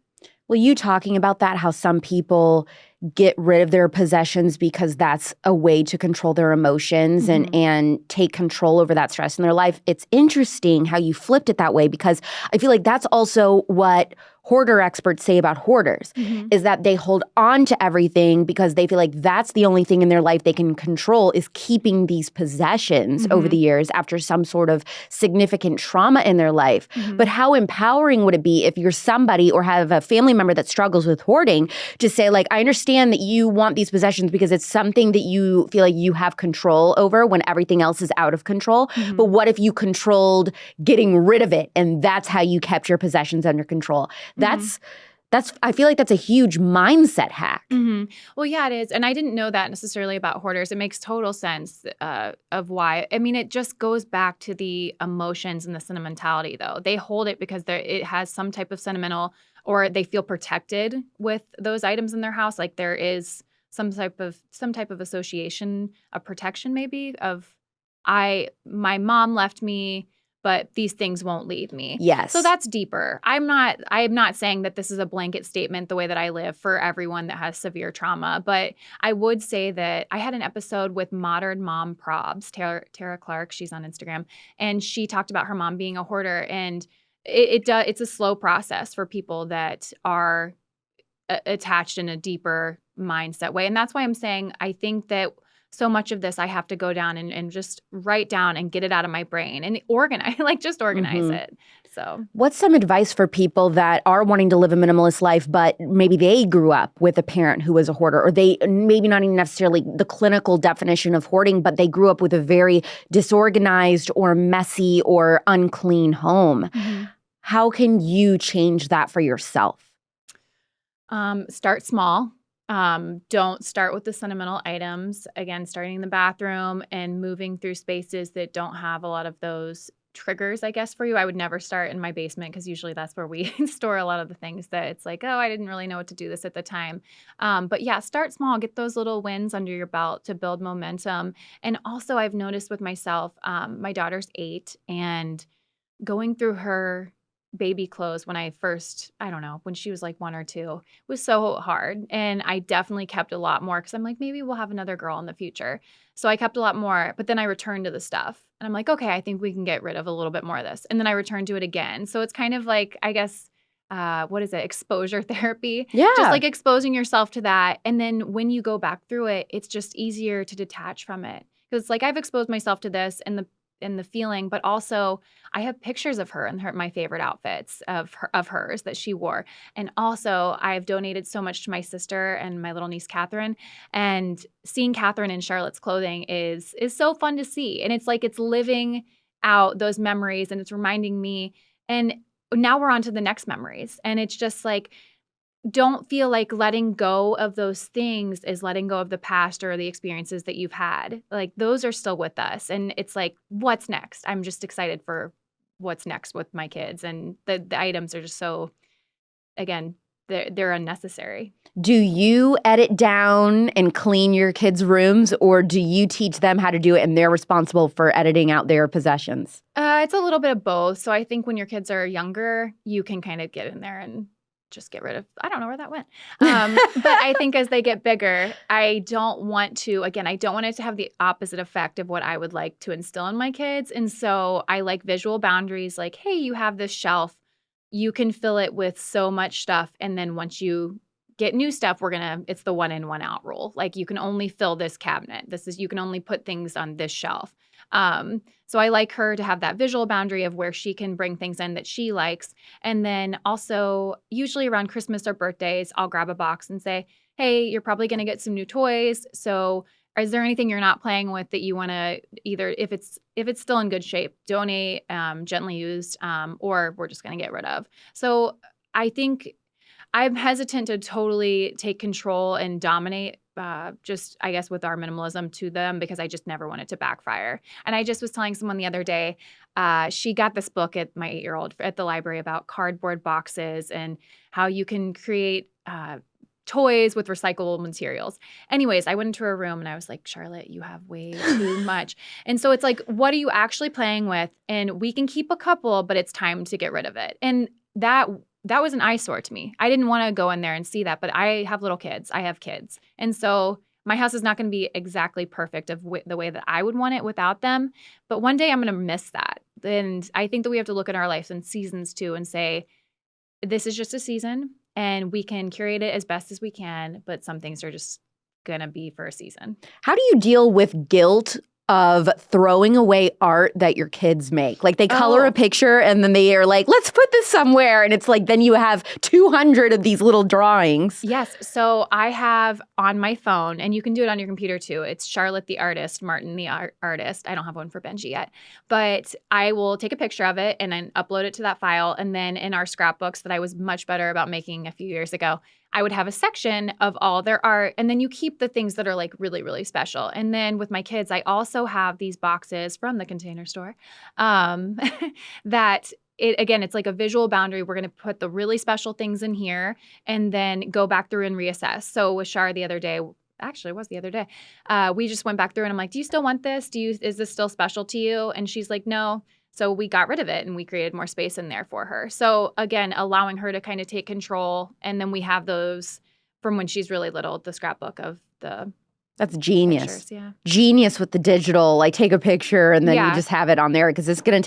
Well, you talking about that, how some people get rid of their possessions because that's a way to control their emotions and take control over that stress in their life. It's interesting how you flipped it that way, because I feel like that's also what hoarder experts say about hoarders, is that they hold on to everything because they feel like that's the only thing in their life they can control, is keeping these possessions over the years after some sort of significant trauma in their life. But how empowering would it be if you're somebody or have a family member that struggles with hoarding to say, like, I understand that you want these possessions because it's something that you feel like you have control over when everything else is out of control. But what if you controlled getting rid of it, and that's how you kept your possessions under control? That's I feel like that's a huge mindset hack. Well, yeah, it is. And I didn't know that necessarily about hoarders. It makes total sense of why. I mean, it just goes back to the emotions and the sentimentality, though. They hold it because it has some type of sentimental, or they feel protected with those items in their house. Like, there is some type of association, a protection maybe of my mom left me, but these things won't leave me. Yes. So that's deeper. I am not saying that this is a blanket statement the way that I live for everyone that has severe trauma, but I would say that I had an episode with Modern Mom Probs, Tara Clark, she's on Instagram, and she talked about her mom being a hoarder, and it's a slow process for people that are attached in a deeper mindset way. And that's why I'm saying I think that so much of this I have to go down and just write down and get it out of my brain and organize it. So what's some advice for people that are wanting to live a minimalist life, but maybe they grew up with a parent who was a hoarder, or they maybe not even necessarily the clinical definition of hoarding, but they grew up with a very disorganized or messy or unclean home? How can you change that for yourself? Start small. Don't start with the sentimental items. Again, starting in the bathroom and moving through spaces that don't have a lot of those triggers, I guess, for you. I would never start in my basement, because usually that's where we store a lot of the things that it's like, oh, I didn't really know what to do this at the time. But yeah, start small. Get those little wins under your belt to build momentum. And also, I've noticed with myself, my daughter's 8, and going through her baby clothes when she was like 1 or 2, was so hard. And I definitely kept a lot more, because I'm like, maybe we'll have another girl in the future. So I kept a lot more, but then I returned to the stuff and I'm like, okay, I think we can get rid of a little bit more of this. And then I returned to it again. So it's kind of like, I guess, what is it? Exposure therapy. Yeah. Just like exposing yourself to that. And then when you go back through it, it's just easier to detach from it. Because it's like, I've exposed myself to this, and the feeling, but also I have pictures of her and my favorite outfits of hers that she wore. And also I've donated so much to my sister and my little niece Catherine, and seeing Catherine in Charlotte's clothing is so fun to see. And it's like it's living out those memories and it's reminding me. And now we're on to the next memories. And it's just like, don't feel like letting go of those things is letting go of the past or the experiences that you've had. Like those are still with us. And it's like, what's next? I'm just excited for what's next with my kids. And the items are just so, again, they're unnecessary. Do you edit down and clean your kids' rooms, or do you teach them how to do it and they're responsible for editing out their possessions? It's a little bit of both. So I think when your kids are younger, you can kind of get in there and just get rid of, I don't know where that went. But I think as they get bigger, I don't want it to have the opposite effect of what I would like to instill in my kids. And so I like visual boundaries, like, hey, you have this shelf, you can fill it with so much stuff. And then once you get new stuff, it's the 1 in, 1 out rule. Like you can only fill this cabinet. You can only put things on this shelf. So I like her to have that visual boundary of where she can bring things in that she likes. And then also usually around Christmas or birthdays, I'll grab a box and say, hey, you're probably going to get some new toys. So is there anything you're not playing with that you want to either, if it's still in good shape, donate, gently used, or we're just going to get rid of. So I think I'm hesitant to totally take control and dominate just, I guess, with our minimalism to them, because I just never want it to backfire. And I just was telling someone the other day, she got this book at my 8-year-old at the library about cardboard boxes and how you can create toys with recyclable materials. Anyways, I went into her room and I was like, Charlotte, you have way too much. And so it's like, what are you actually playing with? And we can keep a couple, but it's time to get rid of it. And that was an eyesore to me. I didn't want to go in there and see that, but I have little kids. I have kids. And so my house is not going to be exactly perfect of the way that I would want it without them. But one day I'm going to miss that. And I think that we have to look at our lives in seasons too and say, this is just a season and we can curate it as best as we can, but some things are just going to be for a season. How do you deal with guilt of throwing away art that your kids make? Like they color a picture and then they are like, let's put this somewhere. And it's like, then you have 200 of these little drawings. Yes. So I have on my phone, and you can do it on your computer too. It's Charlotte the artist, Martin the artist. I don't have one for Benji yet, but I will take a picture of it and then upload it to that file. And then in our scrapbooks that I was much better about making a few years ago, I would have a section of all their art, and then you keep the things that are like really, really special. And then with my kids, I also have these boxes from the Container Store that it's like a visual boundary. We're going to put the really special things in here and then go back through and reassess. So with Shar the other day, actually it was the other day, we just went back through and I'm like, do you still want this? Is this still special to you? And she's like, no. So we got rid of it and we created more space in there for her. So again, allowing her to kind of take control. And then we have those from when she's really little, the scrapbook of the That's genius. pictures. Yeah. Genius with the digital, like take a picture and then you just have it on there, because it's going to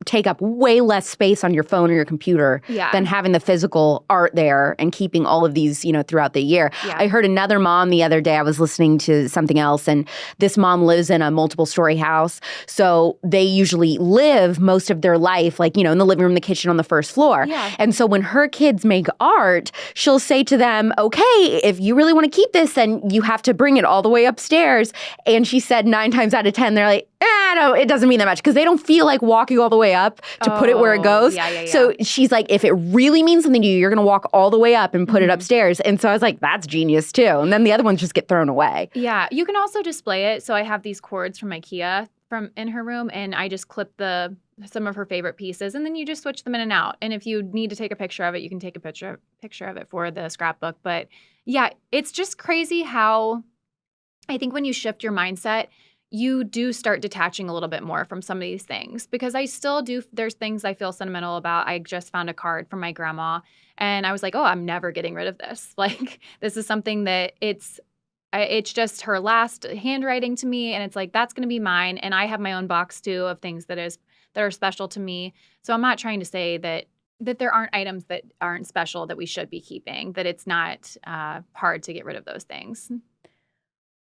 take up way less space on your phone or your computer than having the physical art there and keeping all of these, throughout the year. Yeah. I heard another mom the other day, I was listening to something else, and this mom lives in a multiple story house. So they usually live most of their life, like, in the living room, the kitchen, on the first floor. Yeah. And so when her kids make art, she'll say to them, okay, if you really want to keep this, then you have to bring it all the way upstairs. And she said 9 times out of 10, they're like, no, it doesn't mean that much, because they don't feel like walking all the way up to put it where it goes. Yeah. So she's like, if it really means something to you, you're going to walk all the way up and put it upstairs. And so I was like, that's genius too. And then the other ones just get thrown away. Yeah. You can also display it. So I have these cords from IKEA from in her room, and I just clip some of her favorite pieces, and then you just switch them in and out. And if you need to take a picture of it, you can take a picture of it for the scrapbook. But yeah, it's just crazy how I think when you shift your mindset, you do start detaching a little bit more from some of these things, because I still do. There's things I feel sentimental about. I just found a card from my grandma and I was like, oh, I'm never getting rid of this. Like, this is something that it's just her last handwriting to me. And it's like, that's going to be mine. And I have my own box too of things that are special to me. So I'm not trying to say that there aren't items that aren't special that we should be keeping, that it's not hard to get rid of those things.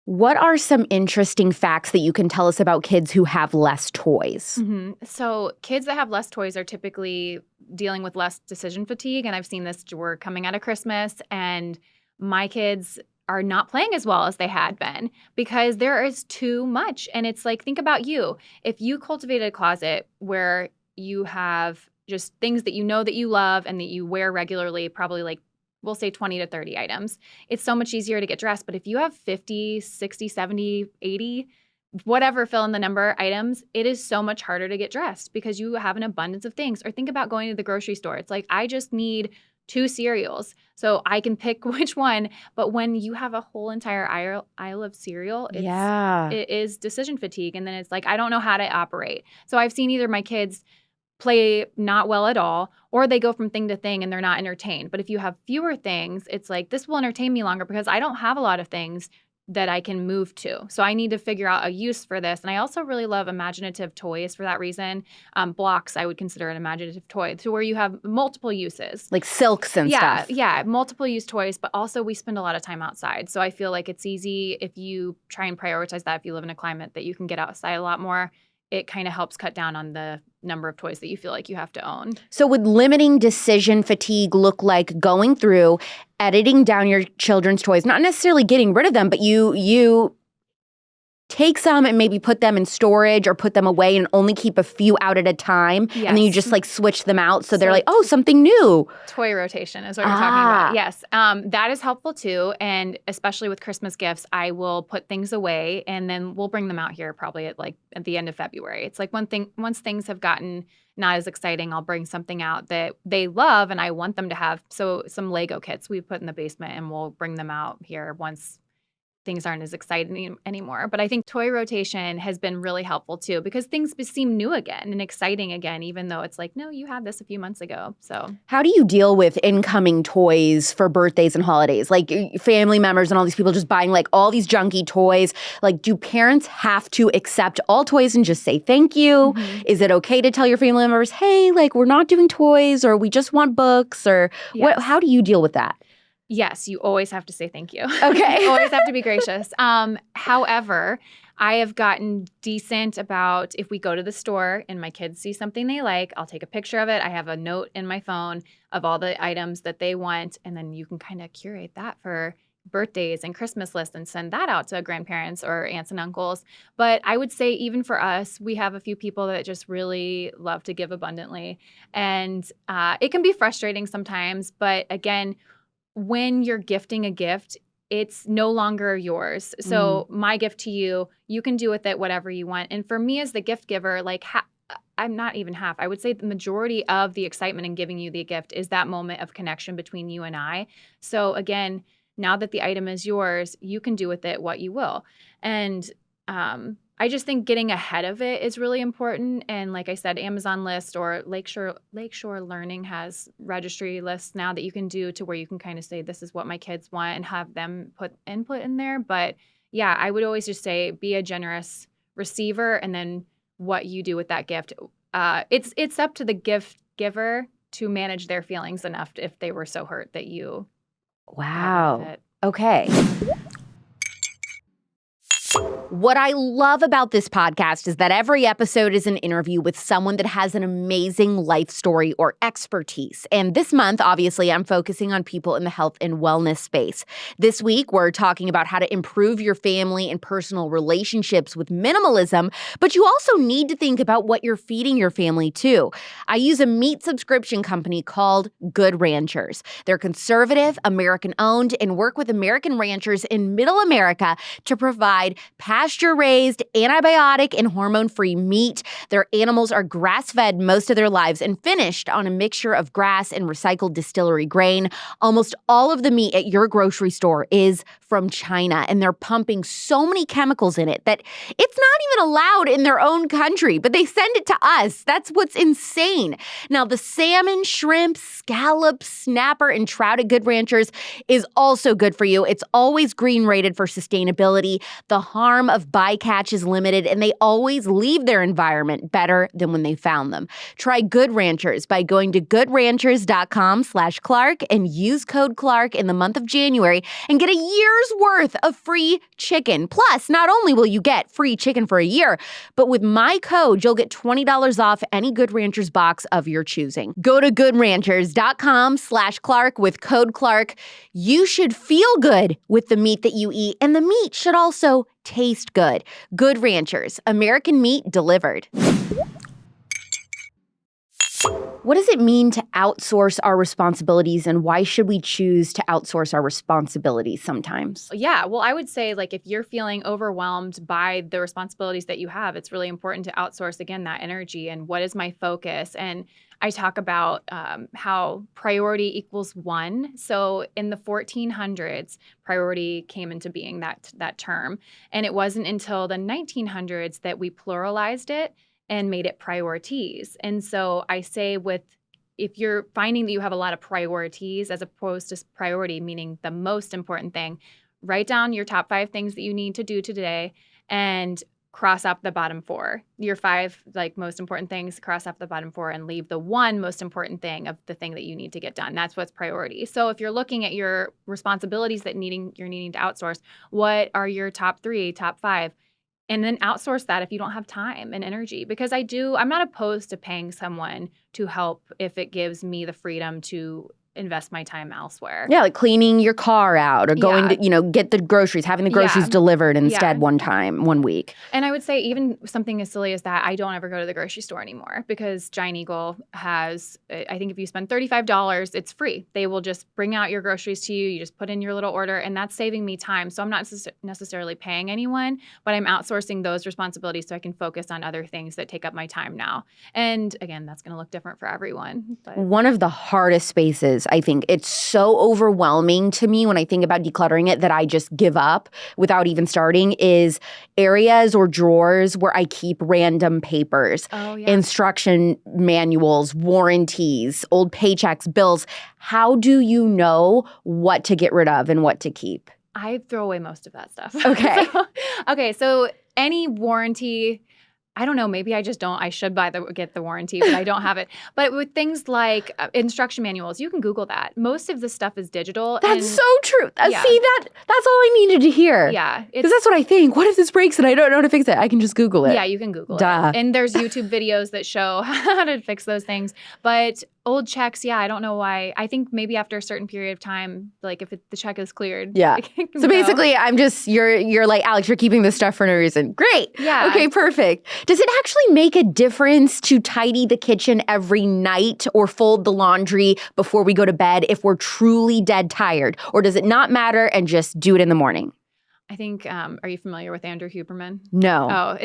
What are some interesting facts that you can tell us about kids who have less toys? So kids that have less toys are typically dealing with less decision fatigue. And I've seen this, we're coming out of Christmas and my kids are not playing as well as they had been because there is too much. And it's like, think about you. If you cultivated a closet where you have just things that you know that you love and that you wear regularly, probably like we'll say 20 to 30 items, it's so much easier to get dressed. But if you have 50, 60, 70, 80, whatever, fill in the number items, it is so much harder to get dressed because you have an abundance of things. Or think about going to the grocery store. It's like, I just need 2 cereals so I can pick which one. But when you have a whole entire aisle of cereal, it is decision fatigue. And then it's like, I don't know how to operate. So I've seen either my kids play not well at all, or they go from thing to thing and they're not entertained. But if you have fewer things, it's like, this will entertain me longer because I don't have a lot of things that I can move to. So I need to figure out a use for this. And I also really love imaginative toys for that reason. Blocks, I would consider an imaginative toy, to where you have multiple uses. Like silks and stuff. Yeah, multiple use toys, but also we spend a lot of time outside. So I feel like it's easy if you try and prioritize that, if you live in a climate that you can get outside a lot more, it kind of helps cut down on the number of toys that you feel like you have to own. So would limiting decision fatigue look like going through, editing down your children's toys, not necessarily getting rid of them, but you take some and maybe put them in storage or put them away and only keep a few out at a time. Yes. And then you just like switch them out. So they're like, oh, something new. Toy rotation is what you're talking about. Yes. That is helpful too. And especially with Christmas gifts, I will put things away and then we'll bring them out here probably at the end of February. It's like once things have gotten not as exciting, I'll bring something out that they love and I want them to have. So some Lego kits we put in the basement and we'll bring them out here once things aren't as exciting anymore. But I think toy rotation has been really helpful too because things seem new again and exciting again, even though it's like, no, you had this a few months ago. So how do you deal with incoming toys for birthdays and holidays? Like family members and all these people just buying like all these junky toys. Like, do parents have to accept all toys and just say thank you? Mm-hmm. Is it okay to tell your family members, hey, like we're not doing toys or we just want books or what? How do you deal with that? Yes, you always have to say thank you. Okay. You always have to be gracious. However, I have gotten decent about if we go to the store and my kids see something they like, I'll take a picture of it. I have a note in my phone of all the items that they want, and then you can kind of curate that for birthdays and Christmas lists and send that out to grandparents or aunts and uncles. But I would say even for us, we have a few people that just really love to give abundantly. And it can be frustrating sometimes, but again, when you're gifting a gift, it's no longer yours. So my gift to you, you can do with it whatever you want. And for me as the gift giver, like I'm not even half. I would say the majority of the excitement in giving you the gift is that moment of connection between you and I. So again, now that the item is yours, you can do with it what you will. And I just think getting ahead of it is really important. And like I said, Amazon List or Lakeshore Learning has registry lists now that you can do to where you can kind of say, this is what my kids want and have them put input in there. But yeah, I would always just say, be a generous receiver. And then what you do with that gift, it's up to the gift giver to manage their feelings enough if they were so hurt that you. Wow. Okay. What I love about this podcast is that every episode is an interview with someone that has an amazing life story or expertise. And this month, obviously, I'm focusing on people in the health and wellness space. This week, we're talking about how to improve your family and personal relationships with minimalism, but you also need to think about what you're feeding your family too. I use a meat subscription company called Good Ranchers. They're conservative, American-owned, and work with American ranchers in Middle America to provide pasture-raised, antibiotic, and hormone-free meat. Their animals are grass-fed most of their lives and finished on a mixture of grass and recycled distillery grain. Almost all of the meat at your grocery store is from China, and they're pumping so many chemicals in it that it's not even allowed in their own country, but they send it to us. That's what's insane. Now, the salmon, shrimp, scallops, snapper, and trout at Good Ranchers is also good for you. It's always green rated for sustainability. The harm of bycatch is limited, and they always leave their environment better than when they found them. Try Good Ranchers by going to goodranchers.com/Clark and use code Clark in the month of January and get a year year's worth of free chicken. Plus, not only will you get free chicken for a year, but with my code, you'll get $20 off any Good Ranchers box of your choosing. Go to goodranchers.com/Clark with code Clark. You should feel good with the meat that you eat, and the meat should also taste good. Good Ranchers, American meat delivered. What does it mean to outsource our responsibilities, and why should we choose to outsource our responsibilities sometimes? Yeah, well, I would say like if you're feeling overwhelmed by the responsibilities that you have, it's really important to outsource, again, that energy and what is my focus. And I talk about how priority equals one. So in the 1400s, priority came into being, that term. And it wasn't until the 1900s that we pluralized it and made it priorities. And so I say if you're finding that you have a lot of priorities as opposed to priority, meaning the most important thing, write down your top 5 things that you need to do today and cross off the bottom 4. Your 5 most important things, cross off the bottom 4 and leave the one most important thing of the thing that you need to get done. That's what's priority. So if you're looking at your responsibilities that you're needing to outsource, what are your top 3, top 5? And then outsource that if you don't have time and energy. Because I'm not opposed to paying someone to help if it gives me the freedom to invest my time elsewhere. Yeah, like cleaning your car out or going to, get the groceries, having the groceries delivered instead one week. And I would say even something as silly as that, I don't ever go to the grocery store anymore because Giant Eagle has, I think if you spend $35, it's free. They will just bring out your groceries to you. You just put in your little order, and that's saving me time. So I'm not necessarily paying anyone, but I'm outsourcing those responsibilities so I can focus on other things that take up my time now. And again, that's going to look different for everyone. But one of the hardest spaces, I think it's so overwhelming to me when I think about decluttering it that I just give up without even starting, is areas or drawers where I keep random papers, instruction manuals, warranties, old paychecks, bills. How do you know what to get rid of and what to keep? I throw away most of that stuff. Okay. So any warranty, I don't know, maybe I just don't. I should get the warranty, but I don't have it. But with things like instruction manuals, you can Google that. Most of the stuff is digital. That's so true. See, that's all I needed to hear. Yeah. Because that's what I think. What if this breaks and I don't know how to fix it? I can just Google it. Yeah, you can Google Duh. it. And there's YouTube videos that show how to fix those things. But old checks, I don't know why. I think maybe after a certain period of time, like if the check is cleared. Yeah. So basically, you're like, Alex, you're keeping this stuff for no reason. Great. Yeah. Okay, perfect. Does it actually make a difference to tidy the kitchen every night or fold the laundry before we go to bed if we're truly dead tired? Or does it not matter and just do it in the morning? I think, are you familiar with Andrew Huberman? No. Oh,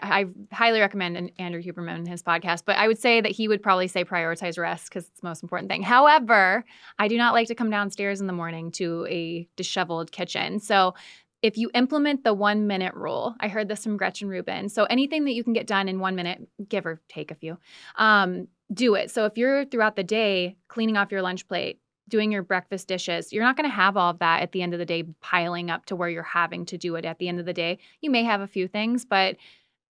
I highly recommend Andrew Huberman and his podcast, but I would say that he would probably say prioritize rest because it's the most important thing. However, I do not like to come downstairs in the morning to a disheveled kitchen. So if you implement the 1-minute rule, I heard this from Gretchen Rubin. So anything that you can get done in 1 minute, give or take a few, do it. So if you're throughout the day cleaning off your lunch plate, doing your breakfast dishes, you're not going to have all of that at the end of the day piling up to where you're having to do it at the end of the day. You may have a few things, but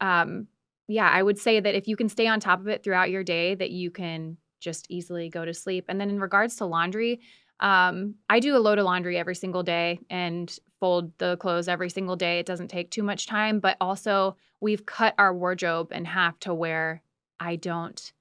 I would say that if you can stay on top of it throughout your day, that you can just easily go to sleep. And then in regards to laundry, I do a load of laundry every single day and fold the clothes every single day. It doesn't take too much time, but also we've cut our wardrobe in half to where I don't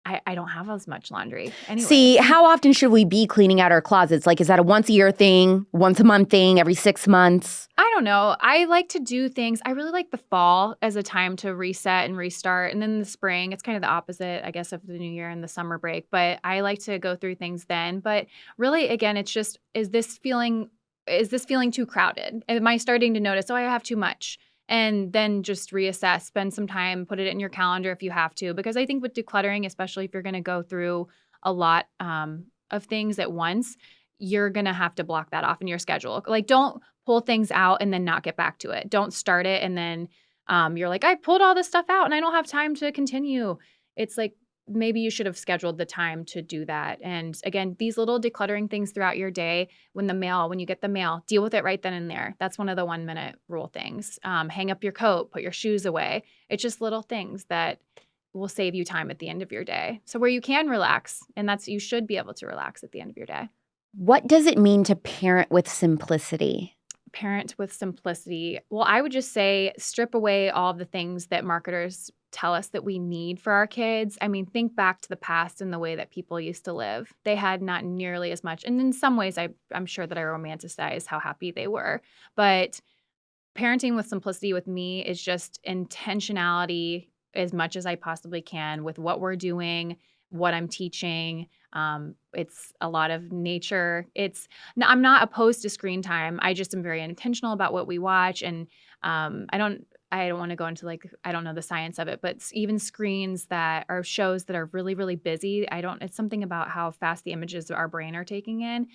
have as much laundry. Anyway. See, how often should we be cleaning out our closets? Like, is that a once a year thing, once a month thing, every 6 months? I don't know. I like to do things. I really like the fall as a time to reset and restart. And then the spring, it's kind of the opposite, I guess, of the new year and the summer break. But I like to go through things then. But really, again, it's just, is this feeling too crowded? Am I starting to notice, I have too much? And then just reassess, spend some time, put it in your calendar if you have to. Because I think with decluttering, especially if you're going to go through a lot of things at once, you're going to have to block that off in your schedule. Like, don't pull things out and then not get back to it. Don't start it and then you're like, I pulled all this stuff out and I don't have time to continue. It's like, maybe you should have scheduled the time to do that. And again, these little decluttering things throughout your day, when you get the mail, deal with it right then and there. That's one of the 1-minute rule things. Hang up your coat, put your shoes away. It's just little things that will save you time at the end of your day. So where you can relax, and you should be able to relax at the end of your day. What does it mean to parent with simplicity? parent with simplicity. Well, I would just say strip away all of the things that marketers tell us that we need for our kids. I mean, think back to the past and the way that people used to live. They had not nearly as much. And in some ways, I'm sure that I romanticize how happy they were. But parenting with simplicity with me is just intentionality as much as I possibly can with what we're doing, what I'm teaching. It's a lot of nature. I'm not opposed to screen time. I just am very intentional about what we watch. And I don't want to go into I don't know the science of it, but even screens that are shows that are really, really busy, it's something about how fast the images our brain are taking in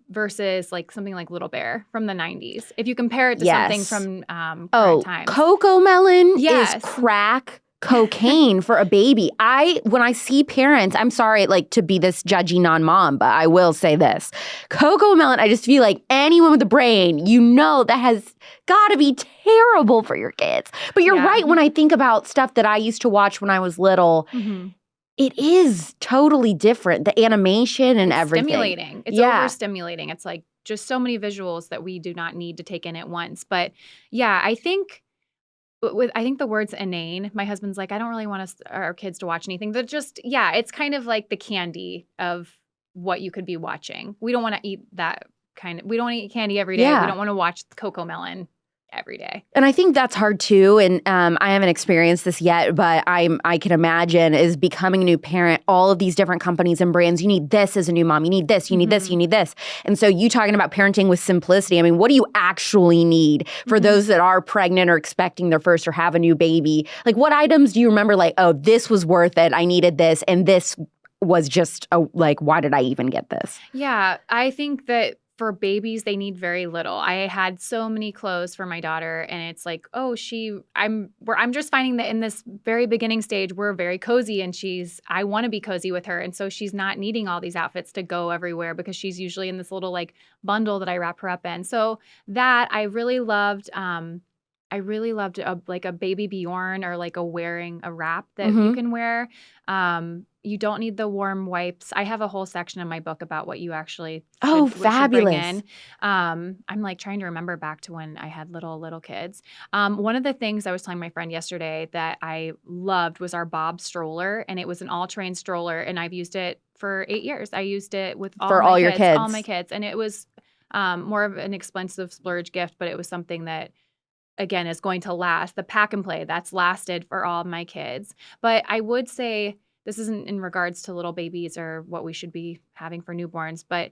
versus something like Little Bear from the 90s. If you compare it to something from current times. Cocoa Melon Yes. is crack cocaine for a baby. When I see parents, I'm sorry to be this judgy non-mom, but I will say this. Cocoa Melon, I just feel like anyone with a brain, that has got to be terrible for your kids. But you're right, when I think about stuff that I used to watch when I was little, it is totally different. The animation and everything. Stimulating. It's overstimulating. It's just so many visuals that we do not need to take in at once. But yeah, I think the word's inane. My husband's I don't really want our kids to watch anything. They're just, it's kind of like the candy of what you could be watching. We don't want to eat that we don't eat candy every day. We don't want to watch Cocoa Melon every day. And I think that's hard too. And I haven't experienced this yet, but I can imagine is becoming a new parent, all of these different companies and brands, you need this as a new mom. You need this, you need this, you need this. And so you talking about parenting with simplicity. I mean, what do you actually need for those that are pregnant or expecting their first or have a new baby? What items do you remember this was worth it. I needed this. And this was just why did I even get this? Yeah, I think that for babies, they need very little. I had so many clothes for my daughter, and it's I'm just finding that in this very beginning stage, we're very cozy, and I want to be cozy with her, and so she's not needing all these outfits to go everywhere because she's usually in this little bundle that I wrap her up in. So that I really loved. I really loved a baby Bjorn or wearing a wrap that you can wear. You don't need the warm wipes. I have a whole section in my book about what you actually should bring in. I'm trying to remember back to when I had little kids. One of the things I was telling my friend yesterday that I loved was our Bob stroller, and it was an all-terrain stroller, and I've used it for 8 years. I used it with all my kids, and it was more of an expensive splurge gift, but it was something that, again, is going to last. The pack and play, that's lasted for all of my kids. But I would say, this isn't in regards to little babies or what we should be having for newborns, but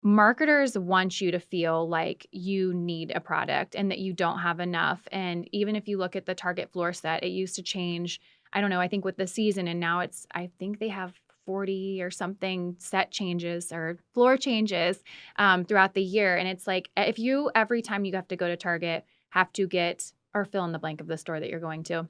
marketers want you to feel like you need a product and that you don't have enough. And even if you look at the Target floor set, it used to change, I don't know, I think with the season, and now I think they have 40 or something set changes or floor changes throughout the year. And it's if you, every time you have to go to Target, have to get, or fill in the blank of the store that you're going to,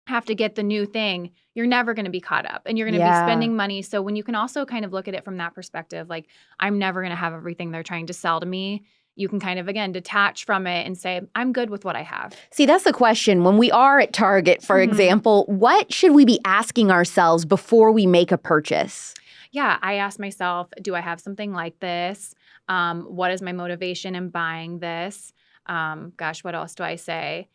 have to get the new thing, you're never going to be caught up and you're going to be spending money. So when you can also kind of look at it from that perspective, I'm never going to have everything they're trying to sell to me, you can kind of, again, detach from it and say, I'm good with what I have. See, that's the question. When we are at Target, for example, what should we be asking ourselves before we make a purchase? Yeah, I ask myself, do I have something like this? What is my motivation in buying this? What else do I say?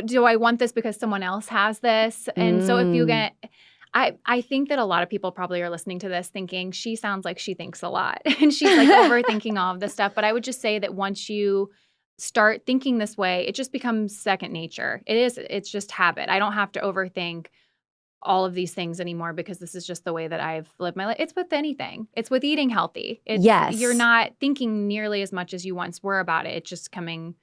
Do I want this because someone else has this? And so if you get, I think that a lot of people probably are listening to this thinking, she sounds like she thinks a lot and she's overthinking all of this stuff. But I would just say that once you start thinking this way, it just becomes second nature. It's just habit. I don't have to overthink all of these things anymore because this is just the way that I've lived my life. It's with anything. It's with eating healthy. Yes. You're not thinking nearly as much as you once were about it. It's just coming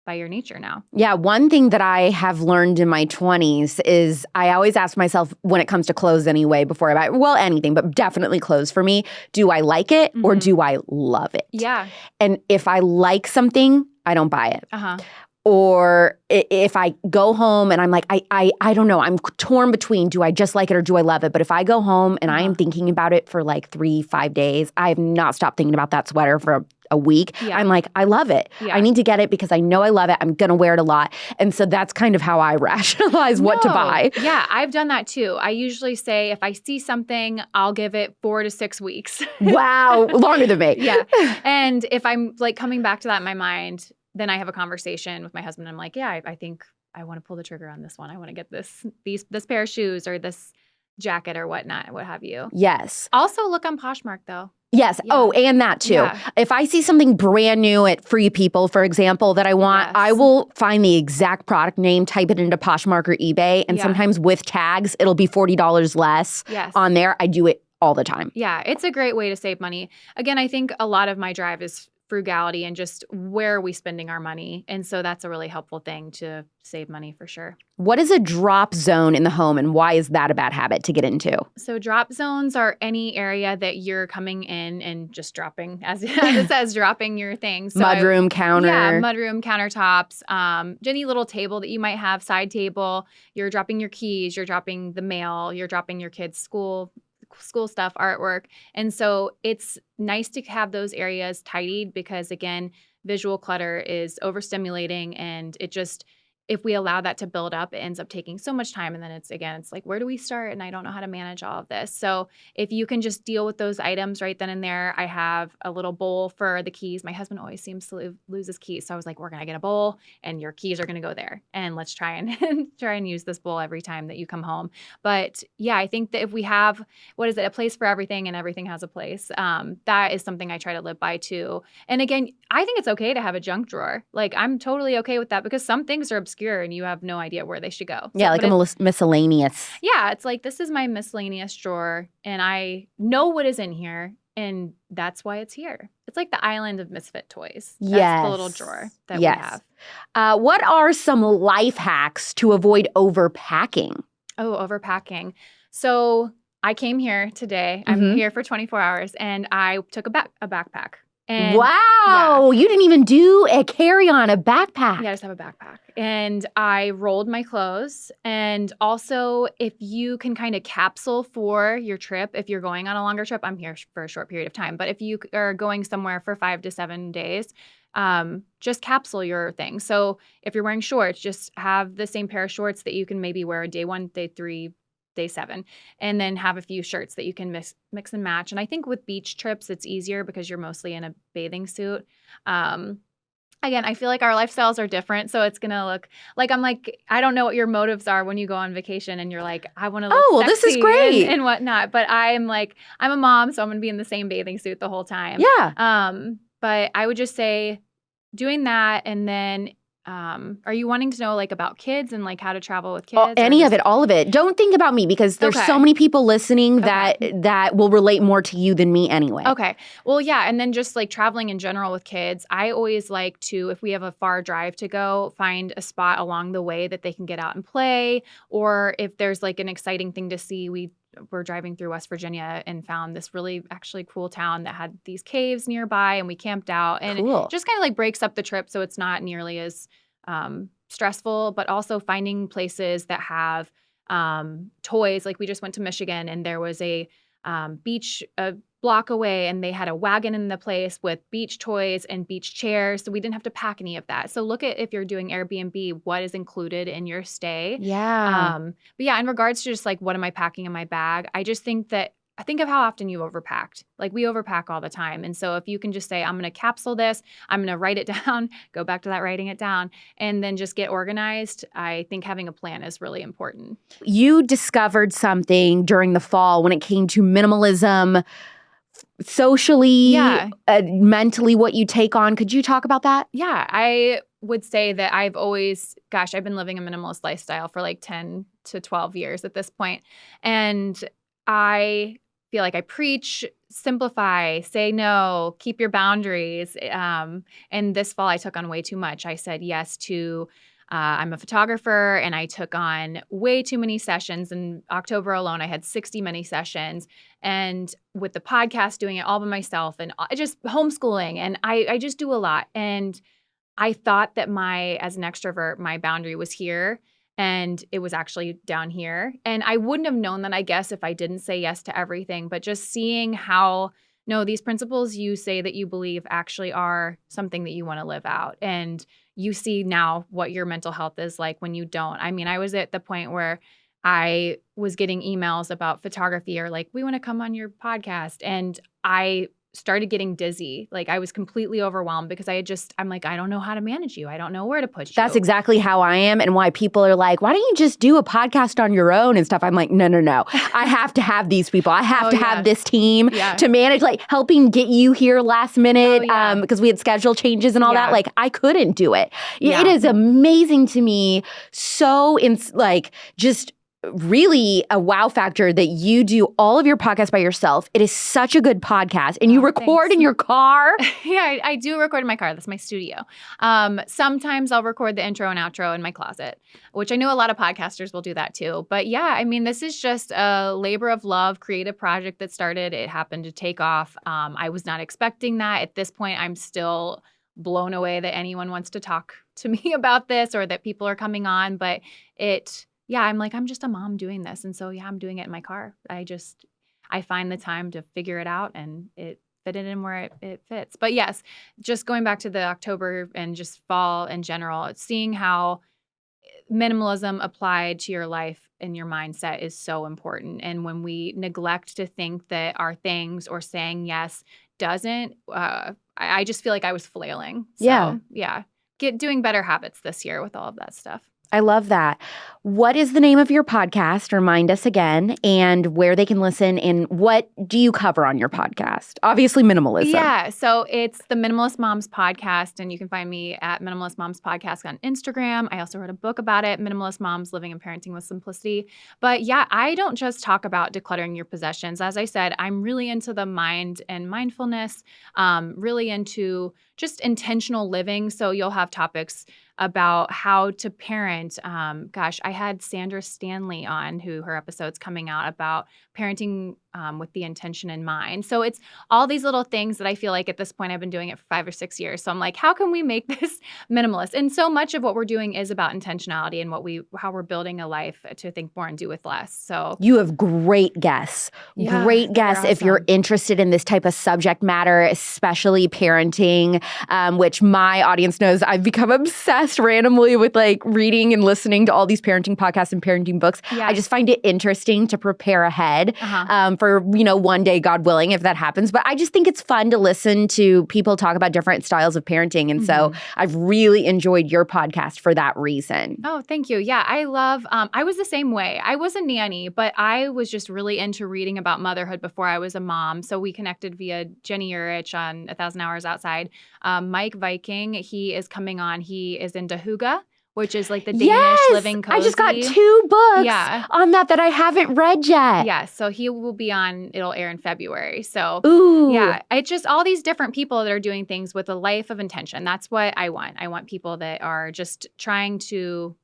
by your nature now. Yeah, one thing that I have learned in my 20s is I always ask myself when it comes to clothes anyway before I buy, well, anything, but definitely clothes for me, do I like it or do I love it? Yeah. And if I like something, I don't buy it. Or if I go home and I'm I don't know, I'm torn between do I just like it or do I love it? But if I go home and I am thinking about it for 3-5 days, I have not stopped thinking about that sweater for a week. Yeah. I'm I love it. Yeah. I need to get it because I know I love it. I'm going to wear it a lot. And so that's kind of how I rationalize what to buy. Yeah, I've done that too. I usually say if I see something, I'll give it 4 to 6 weeks. Wow, longer than me. Yeah. And if I'm coming back to that in my mind, then I have a conversation with my husband. I'm like, yeah, I think I want to pull the trigger on this one. I want to get this pair of shoes or this jacket or whatnot, what have you. Yes. Also look on Poshmark though. Yes. Yeah. Oh, and that too. Yeah. If I see something brand new at Free People, for example, that I want, Yes. I will find the exact product name, type it into Poshmark or eBay, and sometimes with tags, it'll be $40 less on there. I do it all the time. Yeah, it's a great way to save money. Again, I think a lot of my drive is frugality and just where are we spending our money. And so that's a really helpful thing to save money for sure. What is a drop zone in the home and why is that a bad habit to get into? So drop zones are any area that you're coming in and just dropping, as it says, dropping your things. So mudroom counter. Yeah, mudroom, countertops, any little table that you might have, side table. You're dropping your keys, you're dropping the mail, you're dropping your kids' school stuff, artwork. And so it's nice to have those areas tidied because, again, visual clutter is overstimulating and it just, if we allow that to build up, it ends up taking so much time. And then it's like, where do we start? And I don't know how to manage all of this. So if you can just deal with those items right then and there, I have a little bowl for the keys. My husband always seems to lose his keys. So I was like, we're going to get a bowl and your keys are going to go there. And let's try and use this bowl every time that you come home. But yeah, I think that if we have, a place for everything and everything has a place, that is something I try to live by too. And again, I think it's okay to have a junk drawer. Like I'm totally okay with that because some things are obscure and you have no idea where they should go. Yeah, like a miscellaneous. Yeah, it's like, this is my miscellaneous drawer and I know what is in here and that's why it's here. It's like the island of misfit toys. That's the little drawer that we have. What are some life hacks to avoid overpacking? Oh, overpacking. So I came here today. I'm here for 24 hours and I took a backpack. And wow, you didn't even do a carry-on, a backpack. Yeah, I just have a backpack. And I rolled my clothes. And also, if you can kind of capsule for your trip, if you're going on a longer trip, I'm here for a short period of time. But if you are going somewhere for 5 to 7 days, just capsule your thing. So if you're wearing shorts, just have the same pair of shorts that you can maybe wear day 1, day 3, day 7, and then have a few shirts that you can mix and match. And I think with beach trips, it's easier because you're mostly in a bathing suit. Again, I feel like our lifestyles are different. So it's going to look like, I don't know what your motives are when you go on vacation and you're like, I want to look this is great and whatnot. But I'm a mom, so I'm going to be in the same bathing suit the whole time. Yeah. But I would just say doing that. And then are you wanting to know about kids and how to travel with kids? All of it. Don't think about me because there's so many people listening that will relate more to you than me anyway. Okay. Well, yeah. And then just traveling in general with kids, I always like to, if we have a far drive to go, find a spot along the way that they can get out and play. Or if there's an exciting thing to see, we're driving through West Virginia and found this really actually cool town that had these caves nearby and we camped out and it just kind of breaks up the trip. So it's not nearly as stressful, but also finding places that have toys. We just went to Michigan and there was a beach a block away and they had a wagon in the place with beach toys and beach chairs. So we didn't have to pack any of that. So look at, if you're doing Airbnb, what is included in your stay. Yeah. But yeah, in regards to just what am I packing in my bag? I just think of how often you've overpacked. We overpack all the time. And so if you can just say, I'm going to capsule this, I'm going to write it down, go back to that writing it down, and then just get organized, I think having a plan is really important. You discovered something during the fall when it came to minimalism, socially, mentally, what you take on. Could you talk about that? Yeah, I would say that I've been living a minimalist lifestyle for 10 to 12 years at this point. And I feel like I preach, simplify, say no, keep your boundaries. And this fall, I took on way too much. I said yes to, I'm a photographer, and I took on way too many sessions. In October alone, I had 60 mini sessions. And with the podcast, doing it all by myself and just homeschooling. And I just do a lot. And I thought that as an extrovert, my boundary was here. And it was actually down here. And I wouldn't have known that, I guess, if I didn't say yes to everything. But just seeing how, no, these principles you say that you believe actually are something that you want to live out. And you see now what your mental health is like when you don't. I mean, I was at the point where I was getting emails about photography or we want to come on your podcast. And I started getting dizzy. Like I was completely overwhelmed because I'm like, I don't know how to manage you. I don't know where to put you. That's exactly how I am, and why people are like, why don't you just do a podcast on your own and stuff? I'm like, no. I have to have these people. I have to have this team to manage, like helping get you here last minute because we had schedule changes and all that. Like I couldn't do it. It is amazing to me. So just really a wow factor that you do all of your podcasts by yourself. It is such a good podcast. And you record in your car. Yeah, I do record in my car. That's my studio. Sometimes I'll record the intro and outro in my closet, which I know a lot of podcasters will do that too. But yeah, I mean, this is just a labor of love, creative project that started. It happened to take off. I was not expecting that. At this point, I'm still blown away that anyone wants to talk to me about this or that people are coming on. But I'm like, I'm just a mom doing this. And so, I'm doing it in my car. I find the time to figure it out and fit it in where it fits. But yes, just going back to the October and just fall in general, seeing how minimalism applied to your life and your mindset is so important. And when we neglect to think that our things or saying yes doesn't, I just feel like I was flailing. So, doing better habits this year with all of that stuff. I love that. What is the name of your podcast? Remind us again, and where they can listen, and what do you cover on your podcast? Obviously, minimalism. Yeah, so it's the Minimalist Moms Podcast, and you can find me at Minimalist Moms Podcast on Instagram. I also wrote a book about it, Minimalist Moms Living and Parenting with Simplicity. But yeah, I don't just talk about decluttering your possessions. As I said, I'm really into the mind and mindfulness, really into just intentional living. So you'll have topics about how to parent. I had Sandra Stanley on, who her episode's coming out about parenting with the intention in mind. So it's all these little things that I feel like at this point I've been doing it for 5 or 6 years. So I'm like, how can we make this minimalist? And so much of what we're doing is about intentionality and how we're building a life to think more and do with less. So you have great guests. Great guests if you're interested in this type of subject matter, especially parenting, which my audience knows I've become obsessed randomly with like reading and listening to all these parenting podcasts and parenting books. I just find it interesting to prepare ahead for, one day, God willing, if that happens. But I just think it's fun to listen to people talk about different styles of parenting. And so I've really enjoyed your podcast for that reason. Oh, thank you. Yeah, I love, I was the same way. I was a nanny, but I was just really into reading about motherhood before I was a mom. So we connected via Jenny Urich on 1,000 Hours Outside. Mike Viking, he is coming on. He is into Hygge, which is like the Danish living cozy. I just got 2 books on that I haven't read yet. Yeah, so he will be on, it'll air in February. So Ooh. It's just all these different people that are doing things with a life of intention. That's what I want. I want people that are just trying to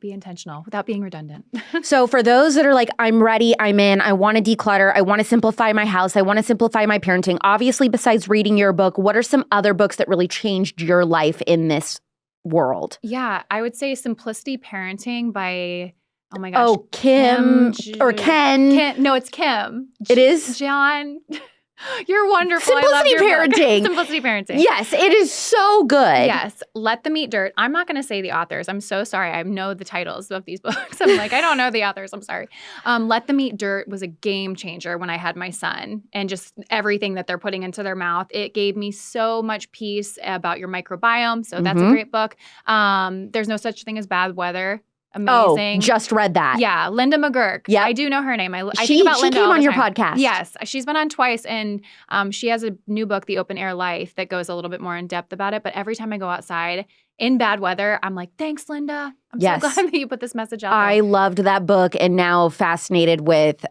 be intentional without being redundant. So for those that are like, I'm ready, I'm in, I want to declutter, I want to simplify my house, I want to simplify my parenting. Obviously, besides reading your book, what are some other books that really changed your life in this world? Yeah, I would say Simplicity Parenting by, oh my gosh. Oh, Kim or Ken. No, it's Kim. It is? John. You're wonderful. Simplicity Parenting. Simplicity Parenting. Yes, it is so good. Yes. Let Them Eat Dirt. I'm not going to say the authors. I'm so sorry. I know the titles of these books. I'm like, I don't know the authors. I'm sorry. Let Them Eat Dirt was a game changer when I had my son, and just everything that they're putting into their mouth. It gave me so much peace about your microbiome. So that's a great book. There's No Such Thing as Bad Weather. Amazing. Oh, just read that. Yeah, Linda McGurk. Yeah, I do know her name. I think about Linda. She came on your podcast. Yes, she's been on twice, and she has a new book, The Open Air Life, that goes a little bit more in depth about it. But every time I go outside in bad weather, I'm like, thanks, Linda. I'm so glad that you put this message out there. I loved that book, and now fascinated with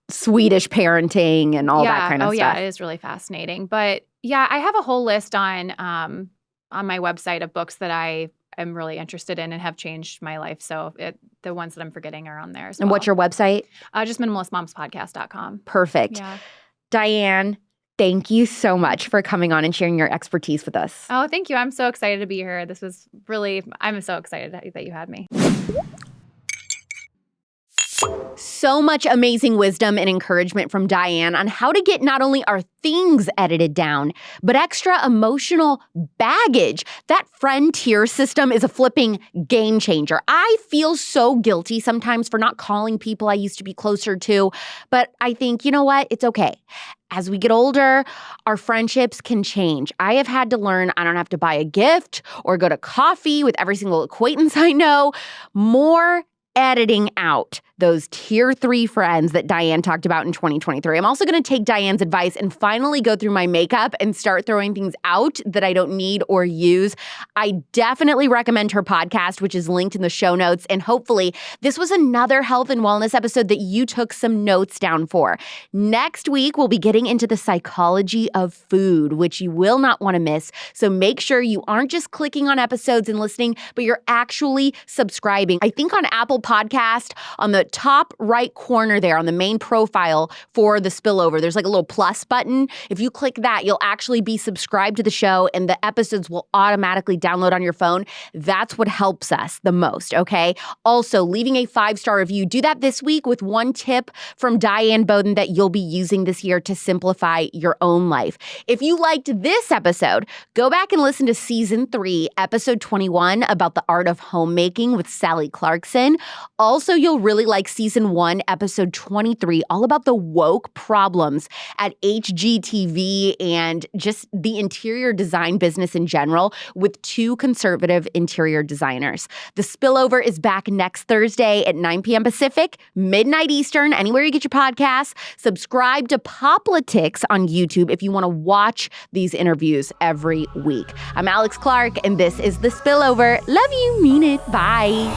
Swedish parenting and all that kind of stuff. Yeah, it is really fascinating. But yeah, I have a whole list on my website of books that I am really interested in and have changed my life. So the ones that I'm forgetting are on there as well. And what's your website? Just minimalistmomspodcast.com. Perfect. Yeah. Diane, thank you so much for coming on and sharing your expertise with us. Oh, thank you. I'm so excited to be here. I'm so excited that you had me. So much amazing wisdom and encouragement from Diane on how to get not only our things edited down, but extra emotional baggage. That friend tier system is a flipping game changer. I feel so guilty sometimes for not calling people I used to be closer to, but I think, you know what? It's okay. As we get older, our friendships can change. I have had to learn I don't have to buy a gift or go to coffee with every single acquaintance I know. More editing out those tier 3 friends that Diane talked about in 2023. I'm also going to take Diane's advice and finally go through my makeup and start throwing things out that I don't need or use. I definitely recommend her podcast, which is linked in the show notes. And hopefully this was another health and wellness episode that you took some notes down for. Next week, we'll be getting into the psychology of food, which you will not want to miss. So make sure you aren't just clicking on episodes and listening, but you're actually subscribing. I think on Apple Podcast, on the top right corner there on the main profile for the spillover, there's like a little plus button. If you click that, you'll actually be subscribed to the show and the episodes will automatically download on your phone. That's what helps us the most, okay? Also, leaving a 5-star review. Do that this week with one tip from Diane Boden that you'll be using this year to simplify your own life. If you liked this episode, go back and listen to season 3, episode 21 about the art of homemaking with Sally Clarkson. Also, you'll really like season 1, episode 23, all about the woke problems at HGTV and just the interior design business in general with 2 conservative interior designers. The Spillover is back next Thursday at 9 p.m. Pacific, midnight Eastern, anywhere you get your podcasts. Subscribe to Poplitics on YouTube if you want to watch these interviews every week. I'm Alex Clark, and this is The Spillover. Love you, mean it. Bye.